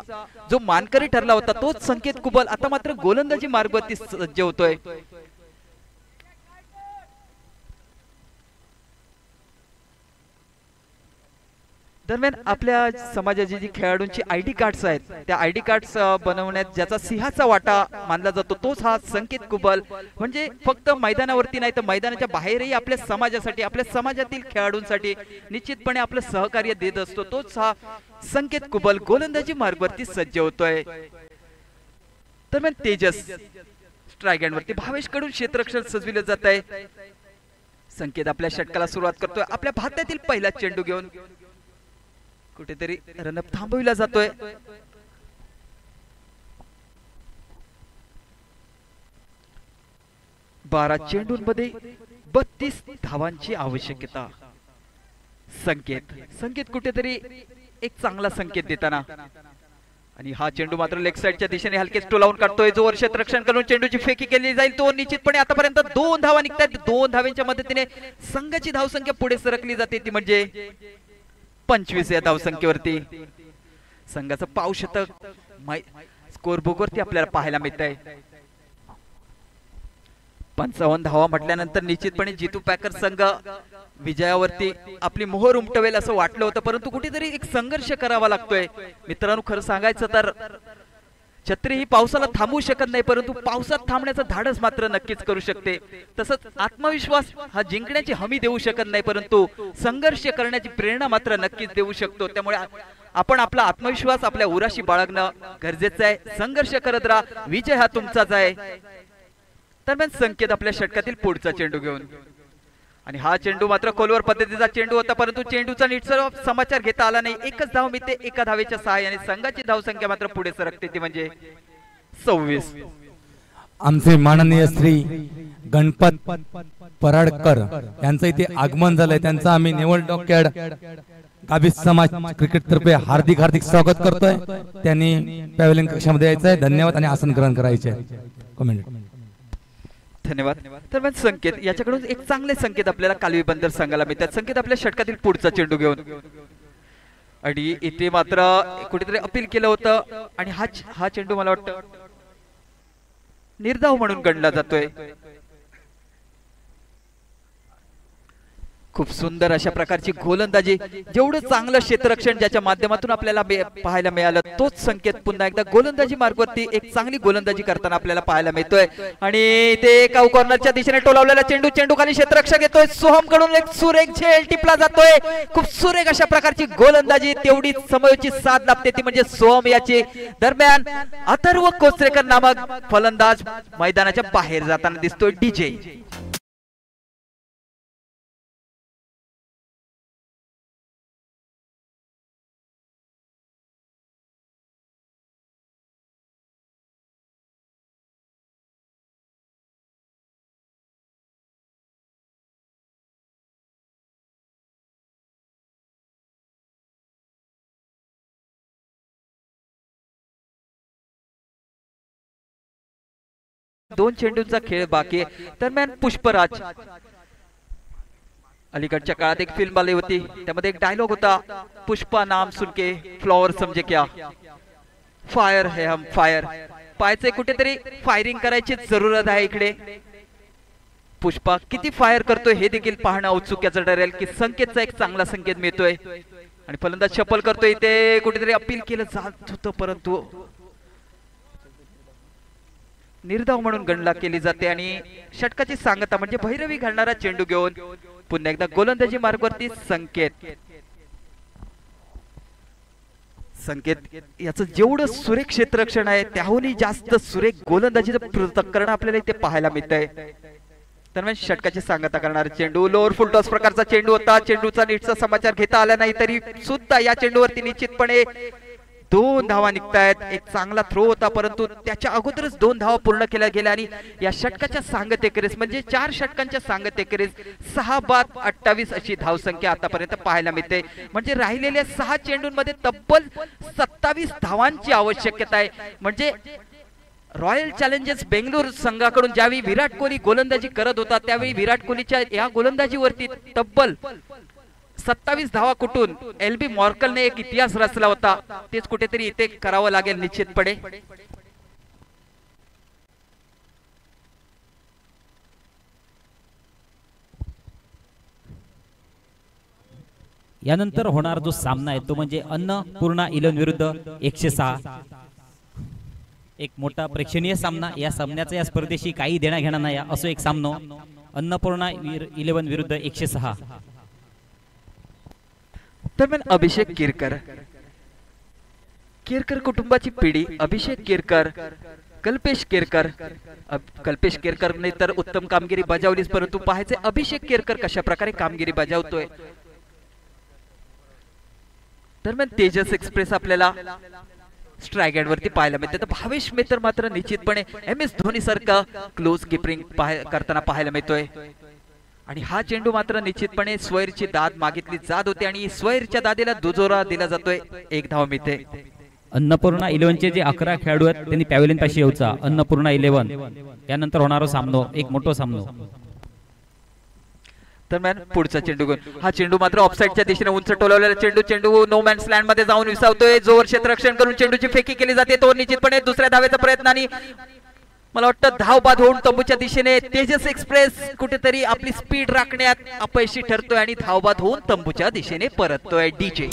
जो मानकरी ठरला होता तोच संकेत कुबल आता मात्र गोलंदाजी मार्गावरती सज्ज होतोय. दरम्यान आपल्या समाजाची जी खेळाडूंची आयडी कार्ड्स आहेत त्या आयडी कार्ड्स बनवण्यात ज्याचा सिंहाचा वाटा मानला जातो तोच हा संकेत कुबल. म्हणजे फक्त मैदानावरती नाही तर मैदानाच्या बाहेरही आपल्या समाजासाठी आपल्या समाजातील खेळाडूंसाठी निश्चितपणे आपलं सहकार्य देत असतो तोच हा संकेत कुबल गोलंदाजी मार्गावरती सज्ज होतोय. दरम्यान स्ट्राइक एंड वरती भावेश कडून क्षेत्ररक्षण सजविलं जात आहे. संकेत आपल्या षटकाला सुरुवात करतोय. आपल्या भात्यातील पहिला चेंडू घेऊन कुठेतरी रनअप थांबविला जातोय. बारा चेंडूंमध्ये 32 धावांची आवश्यकता. संकेत कुठेतरी एक चांगला संकेत देताना आणि हा चेंडू मात्र लेग साइडच्या दिशेने हलकेच टोलावून काढतोय. जो क्षेत्ररक्षण करून चेंडूची फेकी केली जाईल तो निश्चितपणे आतापर्यंत 2 धावा निघतात. 2 धावांच्या मदतीने संघाची धावसंख्या पुढे सरकली जाते ती म्हणजे 25 या धावसंख्येवरती. संघाचं पाव शतक स्कोर बुकवरती आपल्याला पाहायला मिळत आहे. 55 धावा म्हटल्यानंतर निश्चितपणे जितू पॅकर संघ विजयावरती आपली मोहर उमटवेल असं वाटलं होतं, परंतु कुठेतरी एक संघर्ष करावा लागतोय. मित्रांनो, खरं सांगायचं तर छत्री ही पावसाला थांबवू शकत नाही, परंतु पावसात थांबण्याचं धाडस मात्र नक्कीच करू शकते. तसंच आत्मविश्वास हा जिंकण्याची हमी देऊ शकत नाही, परंतु संघर्ष करण्याची प्रेरणा मात्र नक्कीच देऊ शकतो. त्यामुळे आपण आपला आत्मविश्वास आपल्या उराशी बाळगणं गरजेचं आहे. संघर्ष करत राहा, विजय हा तुमचाच आहे. दरम्यान संकेत आपल्या षटकातील पुढचा चेंडू घेऊन आणि हा चेंडू मात्र खोलवर पद्धतीचा चेंडू होता, परंतु चेंडूचा नीटसर समाचार घेता आला नाही. एकच धाव मिळते एका धावेच्या सहाय्याने. संघाची धावसंख्या मात्र पुढे सरकते ती म्हणजे 26. आमचे माननीय श्री गणपत पराडकर यांचं इथे आगमन झालंय. त्यांचं आम्ही नेवल डॉकयार्ड गावी समाज क्रिकेट तर्फे हार्दिक स्वागत करतोय. त्यांनी पॅव्हलियन कक्षामध्ये यायचंय. धन्यवाद आणि आसन ग्रहण करायचे. कमेंट. धन्यवाद. तर संकेत याच्याकडून एक चांगले संकेत आपल्याला कालवी बंदर संघाला मिळतात. संकेत आपल्या षटकातील पुढचा चेंडू घेऊन आणि इथे मात्र कुठेतरी अपील केलं होतं आणि हा चेंडू मला वाटतं निर्धाव म्हणून गणला जातोय. खूप सुंदर अशा प्रकारची गोलंदाजी, जेवढं चांगलं क्षेत्ररक्षण ज्याच्या माध्यमातून आपल्याला पाहायला मिळालं, तोच संकेत पुन्हा एकदा गोलंदाजी मार्गावरती एक चांगली गोलंदाजी करताना आपल्याला पाहायला मिळतोय. आणि इथे एका कॉर्नरच्या दिशेने टोलावलेला चेंडू खाली क्षेत्ररक्षक येतोय. सोहम कडून एक सुरेख झेल टिपला जातोय. खूप सुरेख अशा प्रकारची गोलंदाजी, तेवढी समयोचित साथ लाभते ती म्हणजे सोहम याची. दरम्यान अथर्व कोचरेकर नामक फलंदाज मैदानाच्या बाहेर जाताना दिसतोय. डीजे दोन चेंडूंचा खेळ बाकी. दरम्यान पुष्पराज, अलीकडच्या काळात एक फिल्म आली होती, त्यामध्ये एक डायलॉग होता, पुष्पा नाम सुनके फ्लॉवर समजे क्या, फायर है हम फायर. पायचे कुठेतरी फायरिंग करायची जरूरत आहे इकडे. पुष्पा किती फायर करतोय हे देखील पाहणं औत्सुक्याचं ठरेल की संकेतचा एक चांगला संकेत मिळतोय आणि फलंदाज शफल करतोय. ते कुठेतरी अपील केलं जात होतं, परंतु निर्धाव म्हणून गणना केली जाते आणि षटकाची सांगता म्हणजे भैरवी घालणारा चेंडू घेऊन पुन्हा एकदा गोलंदाजी मार्गावरती संकेत याचं जेवढं सुरेख क्षेत्ररक्षण आहे त्याहूनही जास्त सुरेख गोलंदाजीचं प्रकरण आपल्याला इथे पाहायला मिळत आहे. दरम्यान षटकाची सांगता करणारा चेंडू लोअर फुल टॉस प्रकारचा चेंडू होता. चेंडूचा नीटचा समाचार घेता आला नाही तरी सुद्धा या चेंडूवरती निश्चितपणे 2 धावा निघतायत. एक चांगला थ्रो होता, परंतु त्याच्या अगोदरच 2 धावा पूर्ण केल्या गेल्या आणि या षटकाच्या सांगतेखेरीज म्हणजे 4 षटकांच्या सांगतेखेरीज 6 बाद 28 अशी धावसंख्या आतापर्यंत पाहायला मिळते. म्हणजे राहिलेल्या 6 चेंडूंमध्ये तब्बल 27 धावांची आवश्यकता आहे. म्हणजे रॉयल चॅलेंजर्स बेंगळुरू संघाकडून ज्यावेळी विराट कोहली गोलंदाजी करत होता त्यावेळी विराट कोहलीच्या या गोलंदाजीवरती तब्बल 27 धावा कुठून एलबी मॉर्कलने एक इतिहास रचला होता, तेच कुठेतरी इथे करावं लागेल निश्चितपणे. यानंतर होणार जो सामना आहे तो म्हणजे अन्नपूर्णा 11 विरुद्ध 106. एक मोठा प्रेक्षणीय सामना. या सामन्याचा या स्पर्धेशी काही देणा घेणा नाही असो एक सामनो. अन्नपूर्णा 11 विरुद्ध 106. दरम्यान अभिषेक केरकर कुटुंबाची पिढी. अभिषेक केरकर कल्पेश केरकर. कल्पेश केरकरने तर उत्तम कामगिरी बजावलीच, परंतु पाहायचे अभिषेक केरकर कशा प्रकारे कामगिरी बजावतोय. दरम्यान तेजस एक्सप्रेस आपल्याला स्ट्रायगॅड वरती पाहायला मिळते. तर भावेश मेहतर मात्र निश्चितपणे MS धोनी सारखा क्लोज कीपिंग करताना पाहायला मिळतोय. आणि हा चेंडू मात्र निश्चितपणे स्वैरची दाद मागितली जात होती आणि स्वैरच्या दादेला दुजोरा दिला जातोय. एक धाव मिळते. अन्नपूर्णा 11चे जे 11 खेळाडू आहेत त्यांनी पॅव्हलियन पाशी येऊचा. अन्नपूर्णा 11 यानंतर होणारा सामनो एक मोठा सामनो. दरम्यान पुढचा चेंडू घेऊन हा चेंडू मात्र ऑफसाईडच्या दिशेने उंच टोलवलेला चेंडू नो मॅन्स लँड मध्ये जाऊन विसावतोय. जोवर क्षेत्ररक्षण करून चेंडूची फेकी केली जाते तो निश्चितपणे दुसऱ्या धावेचा प्रयत्न आणि मला वाटतं धाव बाद होऊन तंबूच्या दिशेने तेजस एक्सप्रेस कुठेतरी आपली स्पीड राखण्यात अपयशी ठरतोय आणि धाव बाद होऊन तंबूच्या दिशेने परततोय. DJ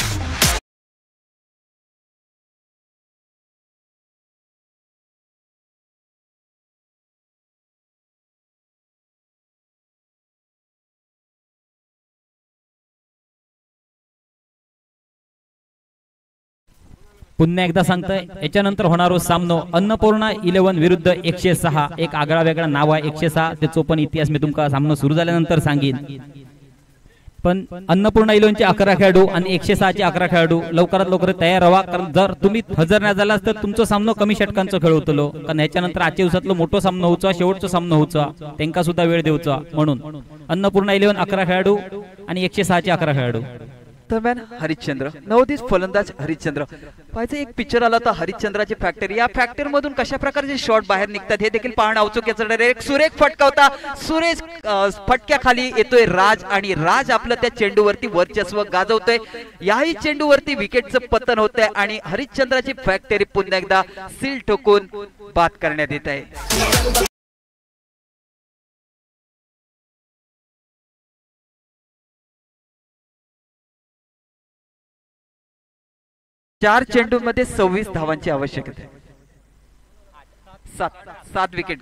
पुन्हा एकदा सांगतोय याच्यानंतर होणारो सामनो अन्नपूर्णा 11 विरुद्ध 106. एक आगळा वेगळा नाव आहे 106. त्याचो पण इतिहास मी तुमका सामनो सुरू झाल्यानंतर सांगेन. पण अन्नपूर्णा 11चे 11 खेळाडू आणि 106चे 11 खेळाडू लवकरात लवकर तयार व्हा, कारण जर तुम्ही हजर नाही झाला तर तुमचा सामनो कमी षटकांचा खेळ होतलो. कारण ह्याच्यानंतर आजच्या दिवसातलो मोठो सामनो होऊचा, शेवटचा सामनो होऊचा, त्यांना सुद्धा वेळ देऊचा. म्हणून अन्नपूर्णा 11 11 खेळाडू आणि 106चे 11 खेळाडू. दरम्यान हरिश्चंद्र नवोदित फलंदाज हरिश्चंद्र पाहिजे एक पिक्चर आला होता हरिश्चंद्राची फॅक्टरी. या फॅक्टरी मधून कशा प्रकारचे शॉट बाहेर निघतात हे देखील पाहणं औत्सुक. एक सुरेख फटका होता. सुरेश फटक्याखाली येतोय राज आणि राज आपलं त्या चेंडूवरती वर्चस्व गाजवतोय. याही चेंडूवरती विकेटचं पतन होतंय आणि हरिश्चंद्राची फॅक्टरी पुन्हा एकदा सील ठोकून बाद करण्यात येत आहे. चार चेंडू मध्ये 26 धावांची आवश्यकता आहे. 7 विकेट.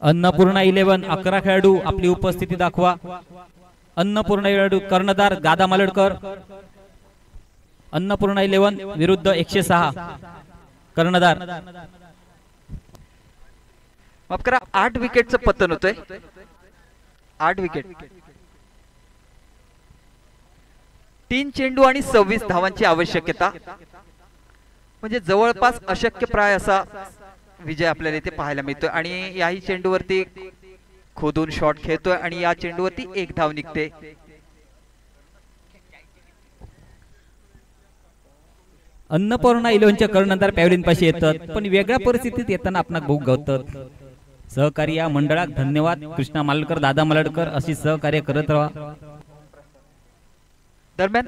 अन्नपूर्णा 11 11 खेळाडू आपली उपस्थिती दाखवा. अन्नपूर्णा 11 कर्णधार दादा मालडकर. अन्नपूर्णा 11 विरुद्ध 106 कर्णधार. माफ करा 8 विकेटचं पतन होतंय. 8 विकेट. 3 चेंडू आणि 26 धावांची आवश्यकता, म्हणजे जवळपास अशक्यप्राय असा विजय आपल्याला इथे पाहायला मिळतोय. आणि याही चेंडूवरती खोदून शॉट खेळतोय आणि या चेंडूवरती 1 धाव निघते. अन्नपूर्णा 11च्या कर्णधार पॅव्हलियन पाशी येतात, पण वेगळ्या परिस्थितीत येताना आपण भोग गवतात. सहकारी या मंडळाक धन्यवाद. कृष्णा मालकर, दादा मालडकर अशी सहकार्य करत राहा. दरम्यान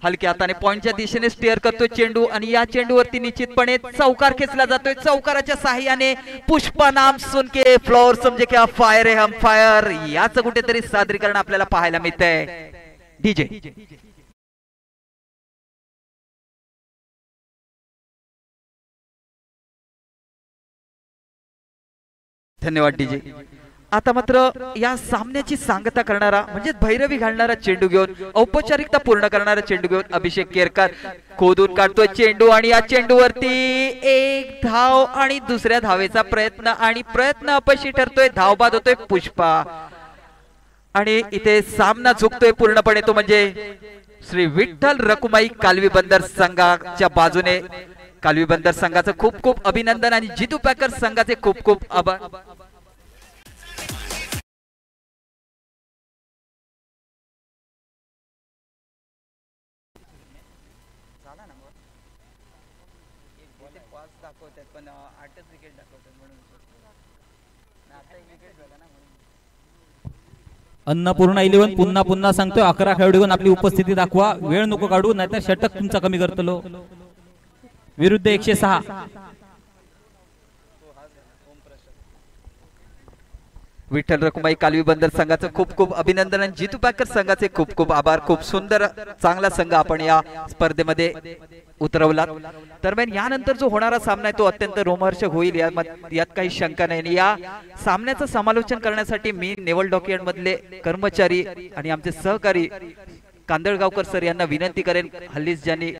हलक्या हाताने पॉइंटच्या दिशेने स्टेअर करतोय चेंडू आणि या चेंडूवरती निश्चितपणे चौकार खेचला जातोय. चौकाराच्या साहाय्याने पुष्पा नाम सुन के फ्लोर समजे क्या फायर है हम फायर याचं कुठेतरी सादरीकरण आपल्याला पाहायला मिळतंय. DJ धन्यवाद DJ. आता मात्र या सामन्याची सांगता करणारा म्हणजे भैरवी घालणारा चेंडू घेऊन औपचारिकता पूर्ण करणारा चेंडू घेऊन अभिषेक केरकर खोदून काढतोय चेंडू आणि या चेंडूवरती 1 धाव आणि दुसऱ्या धावेचा प्रयत्न अपयशी ठरतोय. धाव बाद होतोय पुष्पा आणि इथे सामना झुकतोय पूर्णपणे. तो म्हणजे श्री विठ्ठल रकुमाई कालवी बंदर संघाच्या बाजूने. कालवी बंदर संघाचं खूप खूप अभिनंदन आणि जितू पॅकर संघाचे खूप खूप आभार. अन्नपूर्णा 11 पुन्हा सांगतोय 11 खेळाडू घेऊन आपली उपस्थिती दाखवा. वेळ नको काढू, नाहीतर षटक तुमचा कमी करतलो. विरुद्ध 106. विठ्ठल रकुमाई कालवी बंदर संघाचं खूप खूप अभिनंदन आणि जितू पॅकर संघाचे खूप खूप आभार. खूप सुंदर चांगला संघ आपण या स्पर्धेमध्ये उतरवला. दरम्यान यानंतर जो होणारा सामना आहे तो अत्यंत रोमहर्षक होईल यात काही शंका नाही. या सामन्याचं समालोचन करण्यासाठी मी नेवल डॉकयार्ड मधले कर्मचारी आणि आमचे सहकारी कांदळगावकर सर यांना विनंती करेन. हल्लीच ज्यांनी